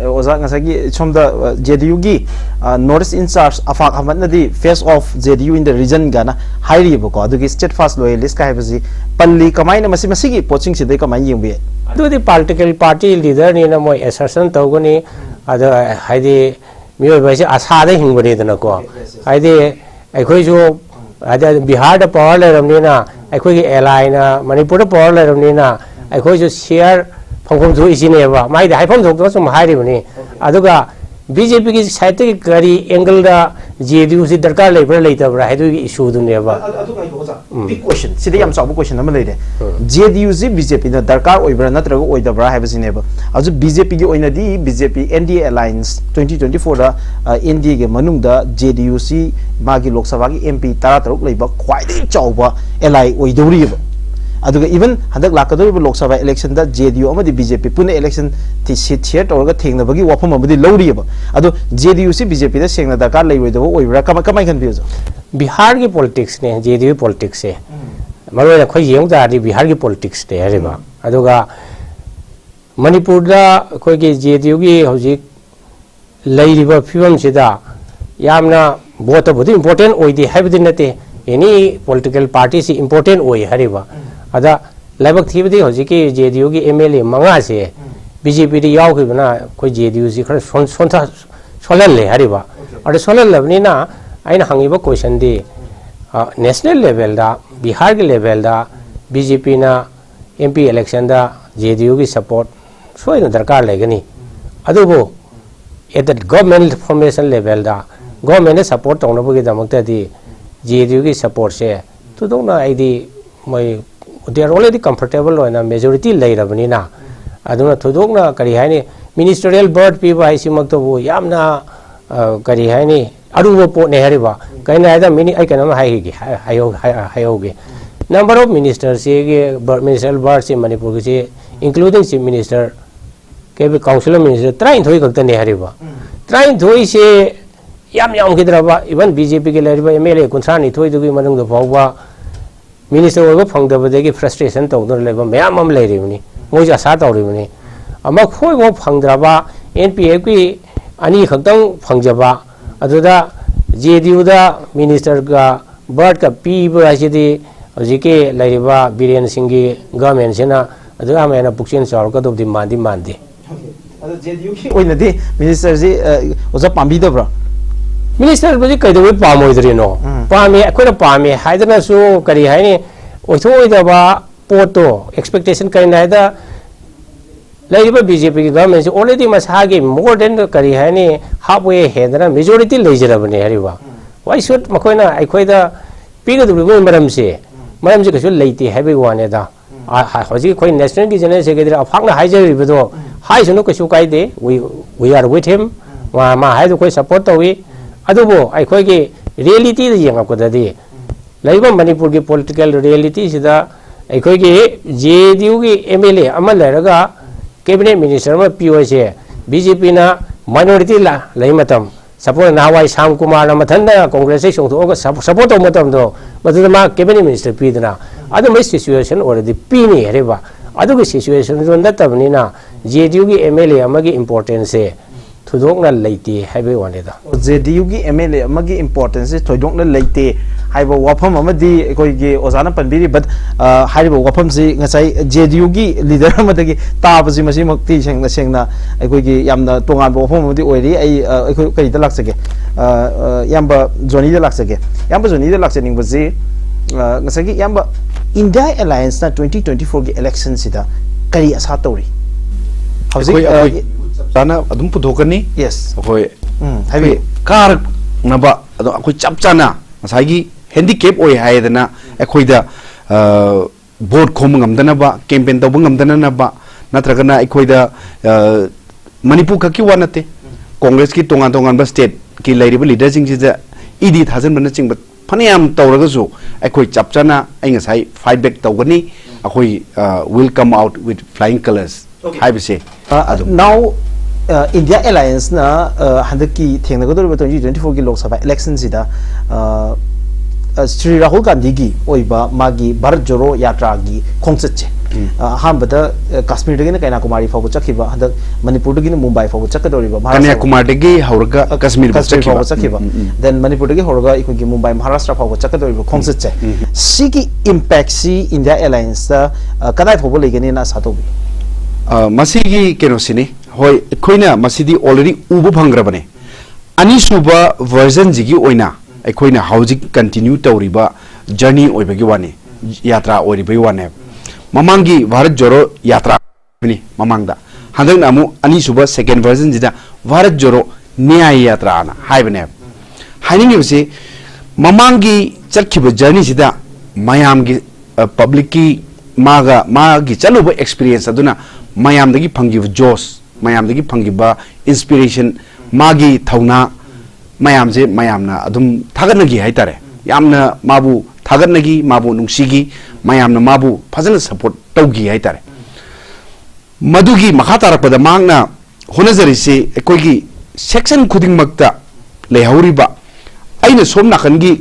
oza ngasagi somda JDU gi North in charge afak hamadnadi face of JDU in the region gana hairi boko adu gi state fast loyalist ka haibasi palli kamaina masi masigi poaching sidai kamai yengbi adu di political party leader ni na moi assertion tawgani adu haidi मियो वैसे आसाद हिंगबने दना को आइदे अखोई जो आदे Bihar the power लेरमनीना अखोई की align Manipur the power लेरमनीना अखोई जो शेयर फंगफम जो इसिनेबा माइ हाइफम जोक सम हारिबनी अदुगा बीजेपी की साइड की करी एंगल दा JDU से दरकार लेबर लेतबरा हाइदु की इशू दुनेबा बिग क्वेश्चन सिदे याम चाबु क्वेश्चन अमा लेदे JDU से बीजेपी ना दरकार ओइबरा नत्रगो ओइदबरा हाइबसिनेबा अजु बीजेपी की ओइनादी बीजेपी I.N.D.I.A alliance 2024 दा I.N.D.I.A के मनुंगदा JDU सी मागी लोकसभा की MP 13 लेबा ख्वाइदि चावबा एलाई ओइदौरिबा अदुगा इवन हदक लाकदोरिबा लोकसभा इलेक्शन दा JDU अमदि बीजेपी पुने इलेक्शन थि सीट शेयर तौरगा थेंगनबगी वाफम अमदि लौरिबा अदु JDU सी बीजेपी दा सेंगना दरकार लेइबो ओइबरा कमाय खनबियो बिहार की पॉलिटिक्स ने JDU पॉलिटिक्स से मरोय खै येंग जादि बिहार की पॉलिटिक्स ते हरेबा अदुगा मणिपुर दा खै की JDU की हौजिक लेइरिबा फिवम सिदा यामना वोट बदि इंपोर्टेंट ओइदि हाइबदि नते एनी पॉलिटिकल पार्टी से इंपोर्टेंट ओइ हरेबा अदा लाइबक थीबदी हौजिकी JDU की MLA मंगा से BJP दी यावखिबना कोई JDU से खर सोनथा सोलन ले हरिबा और सोलन लबनीना आइना हंगिबा क्वेश्चन दी नेशनल लेवल दा बिहार के लेवल दा BJP ना MP इलेक्शन दा JDU की सपोर्ट सोइना दरकार लेगनी अदुबो at the government formation level दा गवर्नमेंट ने सपोर्ट तौनबगी दमकता दी JDU की सपोर्ट से तो दोना आईदी मई they are already comfortable on a majority later banina aduna thudokna kari haini ministerial bird piba haisimakto bu yamna kari haini arubo po ne hariba kaina da mini ai kana hai gi hayoge number of ministers ge ministerial bird se manipur ge including chief minister ke be council minister train thoi gakta ne hariba train thoi se yam gidraba even BJP ke lariba MLA kunthani thoi dugi manung do bawba minister ओइबो फंगदबदेगी frustration तौदर लेबा ma'am हम लेरिबनी मोइ आशा तौरिबनी अमा खोइबो फंगद्रबा NPF की अनि खक्तंग फंगजबा अदुदा JDU दा मिनिस्टर का बर्ड का पीबा हासिदि हजिके लेरिबा बीरेन सिंह की गवर्नमेंट सेना अदुदा मेना पुक्सिन चावरकदोबदि मानदे अदु JDU की ओइनदि मिनिस्टर जी ओजा पाम्बिदब्रा मिनिस्टर बजी कइदो पामोइद्रिनो पामे अखोना पामे हाइदनासु करी हाइने ओइथोइदबा पोतो एक्सपेक्टेशन करिनाइदा लेरिबा BJP की गवर्नमेंट से ऑलरेडी मसागे मोर देन करी हाइने हाफवे हेदना मेजॉरिटी लेजरबने हरिबा व्हाई शुड मखोइना अखोइदा पिगदुबो मरमसे कसु लेते हाइबे वानेदा हजि खोइ नेशनल की जनरल सेक्रेटरी अफाकना हाइजरिबदो हाइसुनो कसु काइदे वी आर विथ हिम मा हाइदो कोइ सपोर्ट तोवी अदुबो अखोइगे रियलिटी येंगकददी लाइबा मणिपुर की पॉलिटिकल रियलिटी सिदा अखोइगे JDU की MLA अमा लेरगा कैबिनेट मिनिस्टर में PO से BJP ना माइनॉरिटी ला लेमतम सपोर्ट नावाई श्याम कुमार मथंदा कांग्रेस से सपोर्ट तो मतम दो मदमा कैबिनेट मिनिस्टर पीदना अदु मै सिचुएशन ऑलरेडी पीनी हरेबा अदुगे सिचुएशन जो नतबनीना JDU की MLA अमगी importance से थुदोंगना लेते है बे वाने दा JDU की MLA अमगी importance से थुदोंगना लेते हाइब वाफम अमदी कोई के ओजाना पनबिरी बट हाइब वाफम से ngасai JDU की leader अमदगी ताबसी मसी मक्ति सेंगना सेंगना कोई के यामना तोंगान वाफम अमदी ओइरी आई कोई कई दा लाक्सगे यामबा जोनी दा लाक्सगे यामबा जोनी दा लाक्सनिंग बजी ngасai की यामबा India Alliance na 2024 की election सिदा करी आशा तौरी हौजिक चाना अदुम पुथोकनी yes अखोय हाइबे कार नबा अदो अखोय चप चाना ngасai handicap ओय हायदना अखोयदा vote खोम ngamdana campaign तौब ngamdana बा नत्रगना अखोयदा मणिपुर खकी वानते कांग्रेस की तोंगान तोंगान बा स्टेट की लाइरिब लीडर सिंग जिदा ईडी थाजन बन चिंग फनेयाम तौरगसु अखोय चप चाना आई ngасai fight back तौगनी अखोय will come out with flying colors हाइबसे now India Alliance na handaki thengnagodor 2024 ki Lok Sabha election sida Sri Rahul Gandhi gi oiba magi Bharat Joro Yatra gi khongchatche hambada Kashmir dagi na Kanyakumari fabu chakhiba hadak Manipur dagi na Mumbai fabu chakadoriba Kanyakumari dagi hauraga Kashmir fabu chakhiba then Manipur dagi hauraga ikogi Mumbai Maharashtra fabu chakadoriba khongchatche sigi impact si India Alliance da kadai fabu legani na satobi मसीगी केनोसिनी होय खोइना मसीदी already उबो भंग्रबने अनिसुबा version जिगी ओइना खोइना हाउजिक continue तौरिबा journey ओइबगी वाने यात्रा ओइरिबई वाने ममांगी भारत जोरो यात्रा बिनी ममांगदा हंदक नामु अनिसुबा second version जिदा भारत जोरो न्याय यात्रा आना हाइबने हाइनिंगबसे ममांगी चखिबा जर्नी जिदा मयामगी पब्लिक की मागी चलुबा experience अदुना mayamdagi phangiba josh mayamdagi phangiba inspiration magi thauna mayamje mayamna adum thagatnagi haitare yamna mabu thagatnagi mabu nungsigi mayamna mabu phajana support tawgi haitare madugi makha tarakpada mangna honajari se ekoigi section khuding makta lehauriba aina somna khangi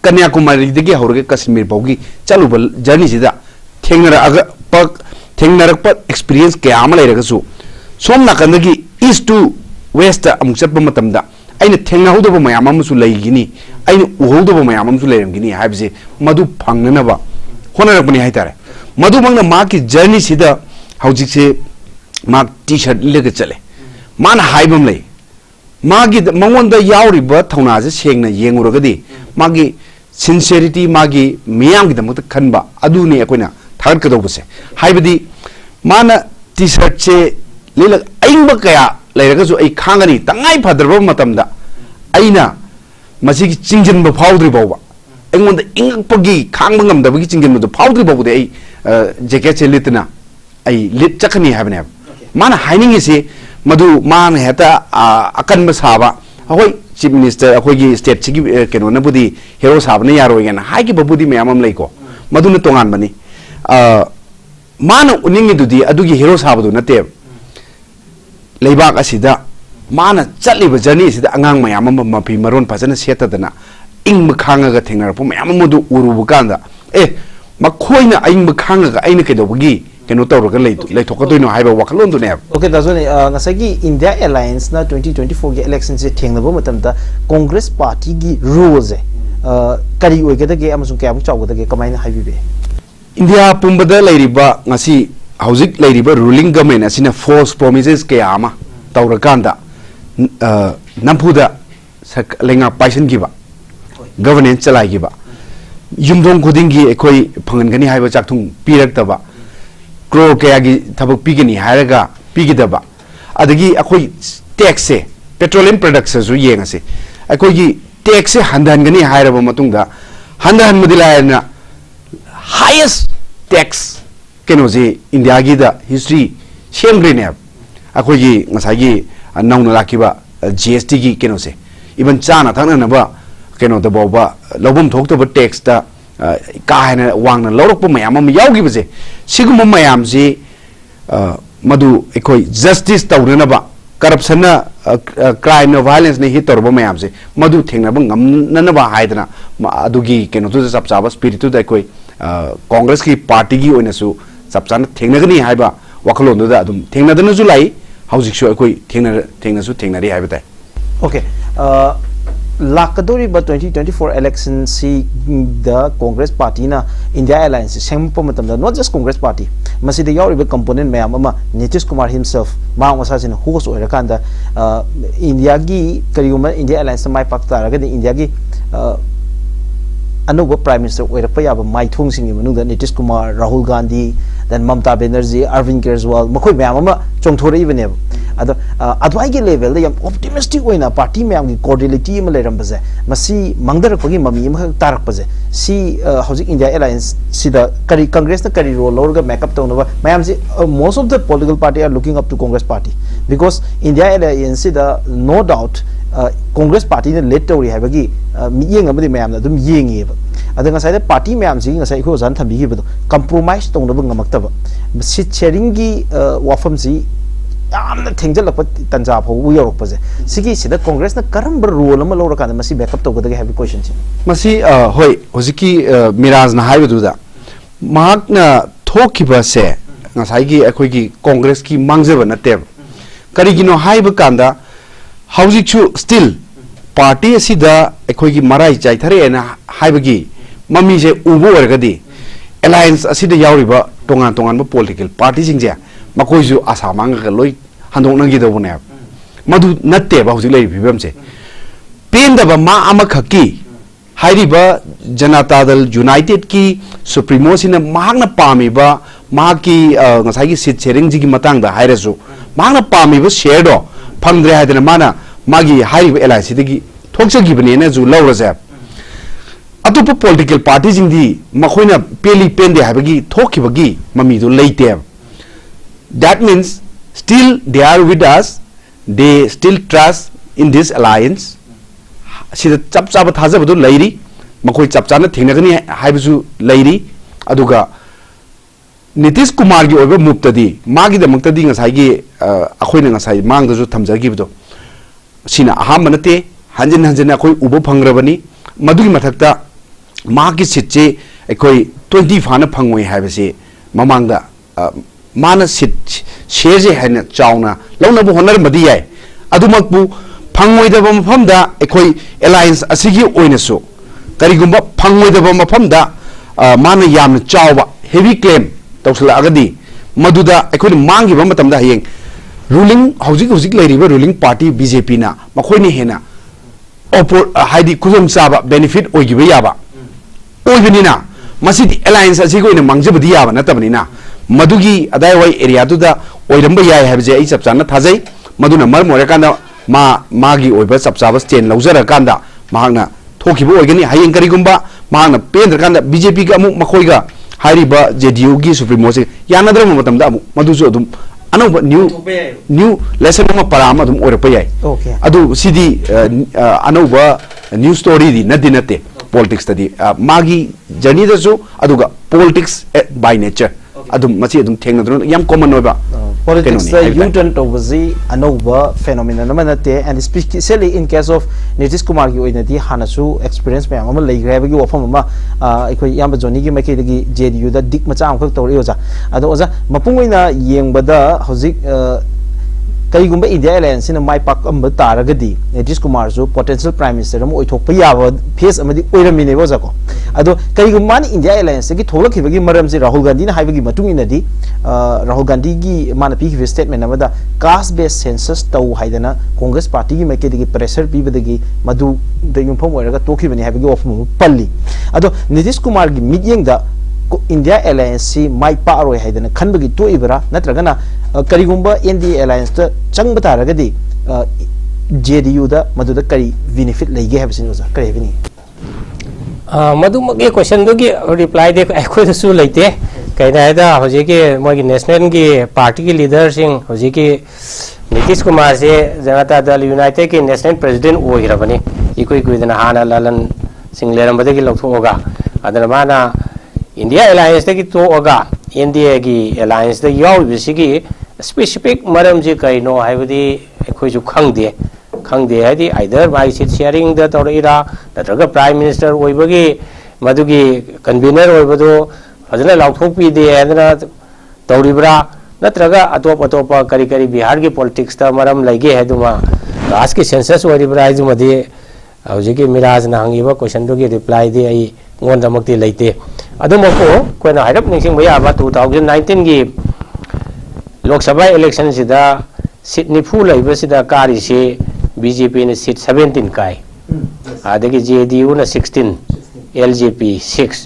Kanyakumari dagi haurge Kashmir bawgi chaluba journey sida thengnara aga pak थेंगनरक experience क्या आम लेरगसु सोम नाकंदगी east to west अमुक चटप मतमदा अइना थेंगनाहुदब मयाम अमसु लैगिनी अइना उहोदब मयाम अमसु लैरमगिनी हाइबसे मधु फंगननबा होनरकपनि हाइतारे मधु मंगना मा की जर्नी सिदा हौजिकसे मा टी-शर्ट लेग चले माना हाइबम लै मागी मंगोंदा यावरिबा थौनाजे सेंगना येंगुरगदी मागी सिंसियरिटी मागी मियामगी दमत खनबा अदुनी अकोइना थागत कदौबसे हाइबदी माना टी-शर्ट से लेलग अइंबा कया लेरगसु अइ खांगनी तंगाई फदरबा मतमदा अइना मसिगी चिंजनबा फाउद्रि बावबा अइंगोंदा इंगपगी खांगबा ngamdabagi चिंजनबा फाउद्रि बावदे अइ जैकेट से लितना अइ लिट चखनी हाबने माना हाइनिंग से मधु मान हेता अकनबा साबा अखोय चीफ मिनिस्टर अखोयगी स्टेट सिगी केनोनबुदी हेरो साबने यारोयगना हाइगी बबुदी मयामम लैको मधुना तोंगान बनी माना उनिंगी दुदी अदुगी हीरो साबदु नते लेबाक असिदा माना चलिबा जर्नी असिदा अंगांग मयाम मफी मरोन फजन सेतदना इंग खांगागा थेंगनरपु मयाम मदु उरुबु कांदा ए मखोइना इंग खांगागा आइना केदोबगी केनो तौरगा लेथोकदोइनो हाइबा वखलोंदुने ओके दाजोनी ngасagi India Alliance na 2024 की election से थेंगनबो मतमदा कांग्रेस पार्टी की रूल्स है करी ओइगदगे अमसुं कयामु चावगदगे कमाइना हाइबिबे India pumbada lairiba ngasi hauzik lairiba ruling government asina false promises ke ama taurakanda nampuda lenga paisen giba governance chalai giba yumdong khudingi ekoi phangangani haiba chakthung piraktaba crore kayagi thabak pigani hairaga pigidaba adagi akoi tax se petroleum products su yengase akoi gi tax se handangani hairaba matungda handan mudilana highest tax kenoji India gi da history same green have akogi ngasagi nauna lakiba GST gi kenose even chana thangna na ba keno da ba lobum thok to ba tax da ka hana wangna lorok pa mayam am yawgi base sigum mayam ji madu ekoi justice tawna na ba corruption na crime na violence ne hit torba mayam ji madu thengna ba ngam na ba haidna adugi keno to chap chaba spirit to da ekoi Congress की party की ओइनसु सबचान थेंगनगनी हाइबा wakalon da adum thengnadana ju lai hauzik shu akoi thengna su thengnari haiba tai okay lakadori ba 2024 election si the Congress party na India Alliance sempo matam da not just Congress party masi de yauri ba component mayam ama Nitish Kumar himself ma wasa sin host oira kanda India gi kariuma India Alliance mai pak tara ga India gi anuba prime minister oira pa ya ba mai thong sing manu da Nitish Kumar Rahul Gandhi then Mamata Banerjee Arvind Kejriwal makoi mayam ama chongthore ibane ado adwai ge level yam optimistic oina party mayam gi cordiality ma leram baze masi mangdar pagi mami ma tarak baze si housing India Alliance sida kari Congress na kari role lor ga makeup to no mayam si most of the political party are looking up to Congress party because India Alliance sida no doubt Congress party na led to ha bagi mi yeng amadi mayam na dum yengi ba adanga sai party mayam si nga sai ko zan thambi gi ba compromise to no ngamak ta ba sit sharing gi wafam si yamna thengjal lap tanja pho u yorok paje sigi sida Congress na karam role ma lora kan masi backup to ga have question chi masi hoi hojiki Miraj na haibu da mak na thoki ba se ngasai gi akoi gi Congress ki mangje na te kari gi no haibu kanda hojik chu still party sida akoi gi marai chai thare na haibu gi mami je ubo ergadi alliance asida yauri ba tongan ba political party jingja makoi ju asamang ga loi handong nang gi do ne madu natte ba hojik lei bibam se pen da ba ma ama khaki hairi ba janata dal united ki supremo sina mahna pami ba ma ki ngasai gi sit sharing ji gi matang da haire su mahna pami ba share do phangdre ha dena mana magi hairi ba alliance gi thokse gi bane na ju law ra atupa political party jing di makhoina peli pende ha ba gi thoki ba gi mami do leite that means still they are with us they still trust in this alliance sida chap chap thaja badu lairi makoi chap chana thingnagani haibusu lairi aduga Nitish Kumar gi oba muptadi magi da muktadi ngasai gi akhoina ngasai mang da ju thamjagi bdo sina aham manate hanjin akoi ubo phangrabani madugi mathakta magi sitche akoi 20 fana phangoi haibase mamangda mana sit share haina chauna launa bu honar madi yai adumakbu phangoi da bam famda ekoi alliance asigi oinasu karigumba phangoi da bam famda mana yamna chawba heavy claim tawsla agadi maduda ekoi mangi bam matamda hayeng ruling hojik leiriba ruling party BJP na makoi ni hena opor haidi kuzum saba benefit oigiba yaba oibinina masidi alliance asigi oina mangjabadi yaba natabnina madugi adai wai area tuda oiramba yai habje ai chapchana thajai maduna mar more kanda magi oiba chapchaba stand laujara kanda mahangna thokibo oigani hayeng karigumba mahangna pendra kanda BJP ga amu makoi ga hariba JDU gi supremo se yanadra matamda amu madusu adum anauba new lesson ma parama adum oirapa yai okay adu sidi anauba new story di nadinate politics tadi magi journey da so aduga politics by nature adum machi adum thengna dun yam common oiba politics U-turn to wazi anova phenomenon namanate and especially in case of Nitish Kumar gi oinati hanasu experience mayam ama leigre bagi wafam ama ikoi yamba Johny gi makai gi JDU da dik macha am khak tori oja ado oja mapung oina yengbada hojik Kaigumba India Alliance in a my pack taragadi, Nitish Kumar so potential prime minister Oitopia face amadi Oiramine Wazako. Ado Kaiguman India Alliance, the Tolaki Maramzi Rahul Gandhi Havigi Matunadi, Rahul Gandhi Manapi statement of the caste based census to Haidana, Congress Party make it pressure people the Madu the Yumpom Toki when you have go of Pali. Ado Nitish Kumar meeting the India Alliance my power haidana khanbagi to ibra natragana karigumba I.N.D.I.A alliance ta chang bataragadi JDU da madu da kari benefit leige habsin oza kari bini madu mage question do gi reply de ko da su leite kaina da hoje ke mogi national gi party ki leader sing hoje ke Nitish Kumar se Janata Dal United ke national president o girabani ikoi dana hana lalan sing leram bade ki lokthoga adana mana India Alliance ki to oga India ki alliance the yaw bisigi specific maram je kai no haibadi khoi ju khangde hadi either by seat sharing the torira the prime minister oibagi madugi convener oibado fazana lauthok pi de adana toribra नत्रगा अतोप अतोप करी करी बिहार की politics ता मरम लगे है दुमा cast की census ओरिब्रा है जुमदे हौजिकी मिराज ना हंगीबा क्वेश्चन दो की रिप्लाई दे आई गोंदमक्ति लेते अदुमको कोइना हाइरप निसिंग भया 2019 की लोकसभा इलेक्शन सिदा सीट निफू लैबसिदा कारिसे बीजेपी ने सीट 17 काई आदगी जेडीयू ना 16 एलजेपी 6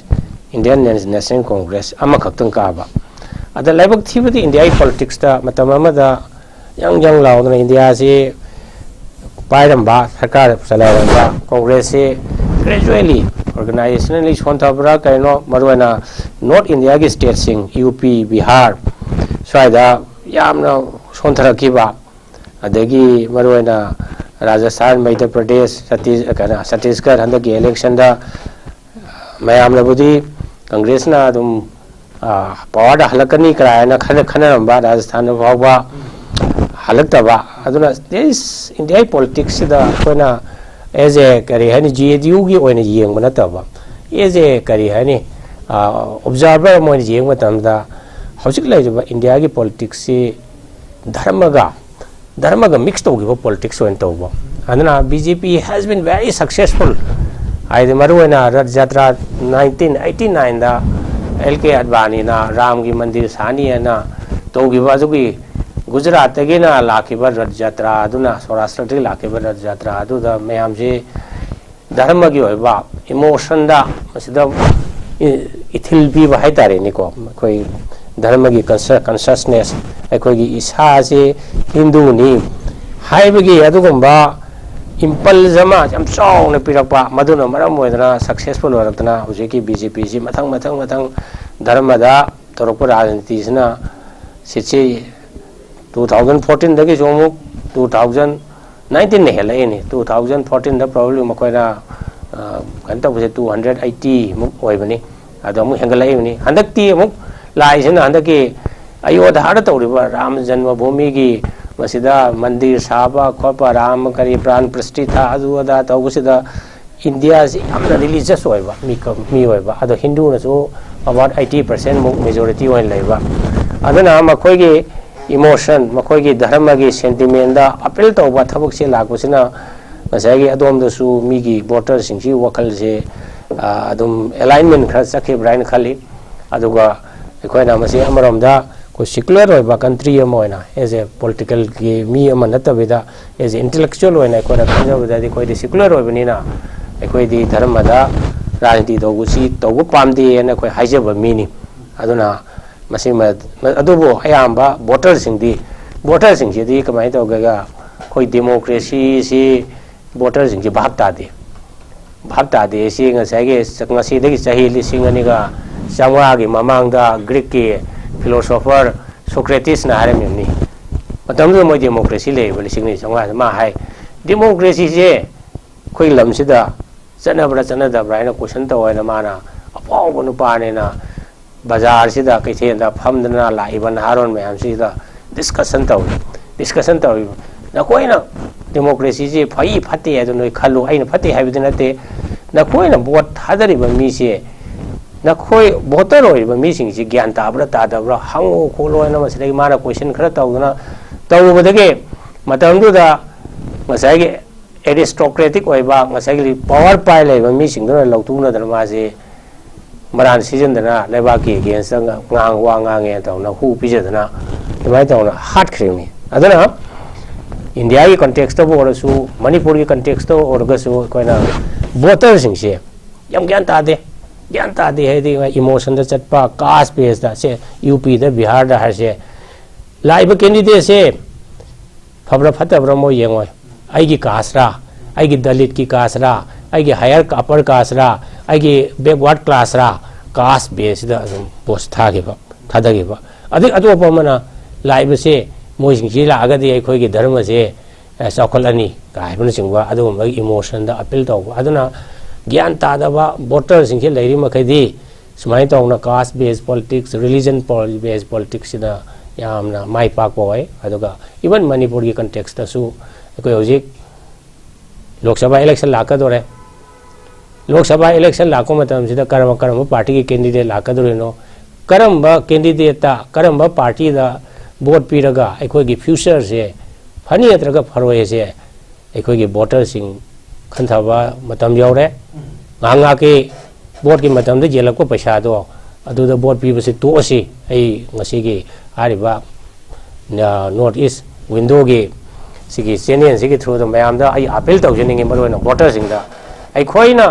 इंडियन नेशनल कांग्रेस अमा खक्तंग काबा अदा लाइबक थीबदी इंडिया पॉलिटिक्स ता मतम अमदा यंग यंग लाउना इंडिया से पायरंबा सरकार चलायरंबा कांग्रेस से ग्रेजुअली ऑर्गेनाइजेशनली सोंथबरा कइनो मरुना नॉर्थ इंडिया की स्टेट सिंग यूपी बिहार स्वाइदा यामना सोंथरखिबा अदगी मरुना राजस्थान मध्य प्रदेश छत्तीसगढ़ हंदकी इलेक्शन दा मयामनबुदी कांग्रेस ना अदुम पावर हलकनी करायना खनरंबा राजस्थान फावबा हलक्तबा अदुना दिस इंडिया पॉलिटिक्स दा कोना एज ए करी हनी जेडीयू की ओइना येंग नतबा एज ए करी हनी ऑब्जर्वर मोइन येंग मतमदा हौजिक लाइजबा इंडिया की पॉलिटिक्स से धर्मगा मिक्स तौगिबा पॉलिटिक्स ओइन तौबा अदुना BJP has been very successful आइदे मरुना रथ यात्रा 1989 दा एल.के. अडवाणी ना राम की मंदिर सानी है ना तौगिबा जुगी गुजरात के ना लाखिबा रथ यात्रा अदुना सौराष्ट्र के लाखिबा रथ यात्रा अदुदा मयाम से धर्म की होइबा इमोशन दा मसिदा इथिल पीबा हाइतारे निको कोई धर्म की कॉन्शियसनेस अखोगी इसा से हिंदू नी हाइबगी अदुगुंबा इम्पल जमा जम चाउना पिरकपा मदुना मरम मोइदना सक्सेसफुल होरतना हुजेकी बीजेपी से मथंग मथंग मथंग धर्मदा तोरप राजनीति सिना सिचे 2014 दगी जोमु 2019 ने हेलाइनी 2014 दा प्रॉब्ली मकोइना कंता बुजे 280 मुक ओइबनी अदो मु हेंगलाइबनी हंदक्ति मुक लाइसिना हंदकी अयोध्या तौरिबा राम जन्मभूमि की मसिदा मंदिर साबा खोपा राम करी प्राण प्रतिष्ठा अजुदा तौगसिदा इंडिया से हमना रिलीजियस होइबा मी होइबा अदो हिंदू नसो अबाउट 80% मुक मेजॉरिटी ओइन लेबा अदना मखोइगी इमोशन मखोइगी धर्म की सेंटिमेंट दा अपील तौबा थबक से लागबसिना मसागी अदोम दसु मीगी वोटर सिंगसी वखल से अदुम अलाइनमेंट खर सखे ब्राइन खाली अदुगा अखोइना मसे अमरमदा को सेक्युलर होइबा कंट्री अमोइना एज ए पॉलिटिकल की मी अम नतबेदा एज ए इंटेलेक्चुअल होइना कोना खंजबदादी कोइदि सेक्युलर होइबनिना अखोइदि धर्मदा राजनीति तौगुसी तौगु पामदे एना कोइ हाइजब मीनी अदुना मसी अदुबो अयाम्बा वोटर सिंगदी कमाइ तौगगा कोइ डेमोक्रेसी से वोटर सिंगजी भाग तादे से ngसाइगे ngasiदगी चाहि लिसिंग अनिगा चांगवागी ममांगदा ग्रीक के फिलोसोफर सोक्रेटिस ना हारमिनी मतमदो मोइ डेमोक्रेसी लेबा लिसिंग चांगवा मा हाय डेमोक्रेसी से कोइ लमसिदा चनदबरा ना क्वेश्चन तौना माना अपाव नुपानेना बाजार सिदा कैथेंदा फमदना लाइबा नहारोन मयाम सिदा डिस्कशन तौ नकोइना डेमोक्रेसी से फई फते अदु नोइ खल्लु आइना फते हाइबदि नते नकोइना वोट थादरिबा मीसे नखोई वोटर होइबा मीसिंग से ज्ञान ताब्रा तादब्रा हंगो खोलोना मसले माना क्वेश्चन खरा तौदना तौबदगे मतमदुदा मसाइगे एरिस्टोक्रेटिक होइबा मसाइगे पावर पाइ लेबा मीसिंग दना लौतुनदना मासे मरान सीजनदना लेबाकी अगेंस्ट ngang wa ngange तौना हु पिजदना इमाइ तौना हार्ट क्रेमी अदना इंडिया की कंटेक्स्ट ओरसु मणिपुर की कंटेक्स्ट ओरगसु कोइना वोटर सिंगसे यम ज्ञान तादे है इमोशन चटपा कास्ट बेस से यूपी बिहार है लाइव कैंडिडेट से फब्र फतब्र मो येंगोय आइगी कासरा आइगी दलित की कासरा आइगी हायर अपर कासरा आइगी बैकवर्ड क्लासरा कास्ट बेस पोस्ट थादगिबा अधिक अतोपमना लाइव से मोइसिंगसी लागदी अखोइगी धर्म से चौखलनी काइबन सिंगवा अदुम इमोशन दा अपील तौबा अदुना ज्ञान तादबा वोटर सिंगसे लेरी मखैदी सुमाइ तौना caste base politics religion base politics सिदा यामना माइ पाकबा होय अदुगा इवन मणिपुर की कंटेक्स्ट तसु कोइ होजिक लोकसभा इलेक्शन लाकदोरे लोकसभा इलेक्शन लाको मतम सिदा करम पार्टी की कैंडिडेट लाकदोरेनो करम कैंडिडेट ता करम पार्टी दा बोट पीरगा अखोगी फ्यूचर से फनी अत्रगा फरोए से अखोगी वोटर सिंह खंथाबा मतम यौरे गांगा के बोट की मतम दे जेलक को पैसा दो अदुदा बोट पीबसे तोसी आई ngasiगी आरिबा नॉर्थ ईस्ट विंडो के सिगी चैनल सिगी थ्रू द मैम दा आई अपील तौजनिंगे मरोना वोटर सिंह दा अखोइना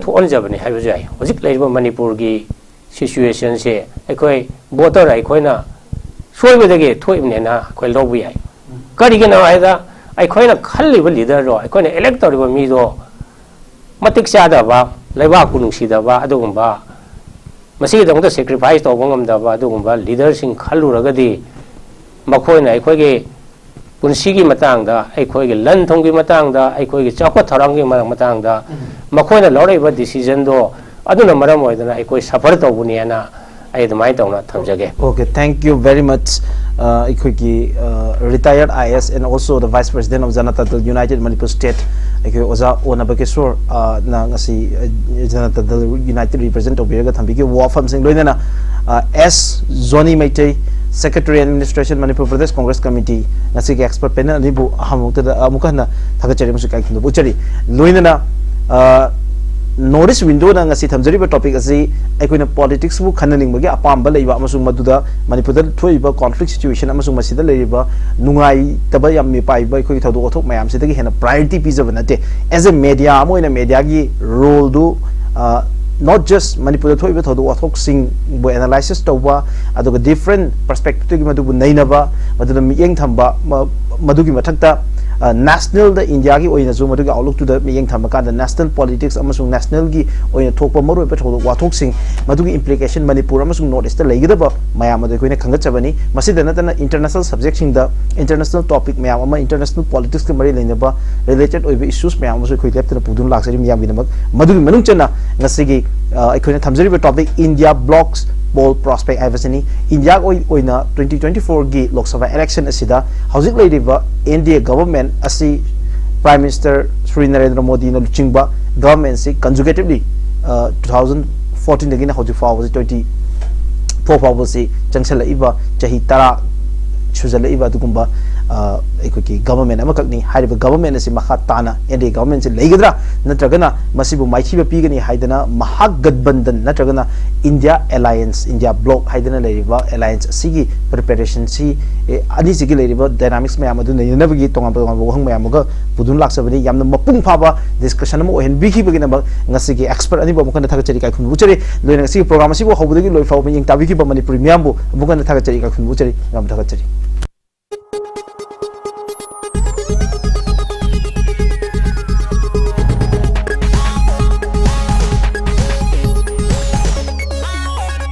थोन जबने हाइबो जाय होजिक लेबो मणिपुर की सिचुएशन से अखोइ वोटर अखोइना सोइबदगे थोइबनेना अखोइ लौबु याय करिगेना हाइदा अखोइना खल्लिबो लीडर रो अखोइना इलेक्ट तौरिबो मी दो मतिक चादबा लेबा कुनुंसीदबा अदुगुंबा मसी दंगदा सैक्रिफाइस तौबो ngамदबा अदुगुंबा लीडर सिंह खल्लुरगदी मखोइना अखोइगे पुनसीगी मतंगदा अखोइगे लन थोंगी मतंगदा अखोइगे चाखो थरंगी मतंगदा मखोइना लौरेबा डिसीजन दो अदुना मरम ओइदना अखोइ सफर तौबुनियाना आई दमाइ तौना थमजगे okay thank you very much अखोइगी retired IAS and also the vice president of Janata Dal United Manipur State अखोइ ओजा Nabakishor na ngasi Janata Dal United represent obiraga thambigi wafam sing loinana S Johny Meitei Secretary Administration Manipur Pradesh Congress Committee ngasi ke expert panel ni bu hamukta da amukana thagachari musu kai thundu buchari loinana notice window na ngasi thamjari ba topic asi aikoina politics bu khanaling bagi apam ba leiba amasung maduda Manipur da thoiba conflict situation amasung masida leiba nungai taba yam mi pai ba khoi thodu othok mayam sidagi hena priority pizza banate as a media amoina media gi role do not just Manipur thoiba thodu othok sing bo analysis tawba aduga different perspective gi madu bu nainaba madu miyeng thamba madugi mathakta national the India ki oina zo madu ga outlook to the miyeng thamba ka the national politics amasung national gi oina thokpa maru pe thodu wathok sing madu gi implication Manipur amasung north east leigidaba mayam adu koina khangachabani masida natana international subject sing the international topic mayam ama international politics ki mari leinaba related oiba issues mayam asu khoi leptana pudun laksari miyam gi madu gi manung chana ngasigi aikoina thamjari ba topic India blocks bold prospect Ivasini India oina 2024 gi Lok Sabha election asida housing ladiba I.N.D.A government asi Prime Minister Sri Narendra Modi na luchingba government si conjugatively 2014 dagina hoji fawasi 24 fawasi changsala iba chahi tara chuzala iba dugumba aikoki government amakakni hariba government asi makha tana I.N.D.A government si leigadra natragana masibu maichiba pigani haidana mahaggadbandan natragana India alliance India bloc haidana leiba alliance sigi preparation si ani sigi leiba dynamics mayam adu nabagi tonga hang mayam ga pudun laksabani yamna mapung phaba discussion mo hen bigi bagi na ngasigi expert ani bo mukana thagachari kai khun buchari loina sigi program si bo hobudagi loi faw ying tabiki ba Manipur miambu mukana thagachari kai khun buchari ngam thagachari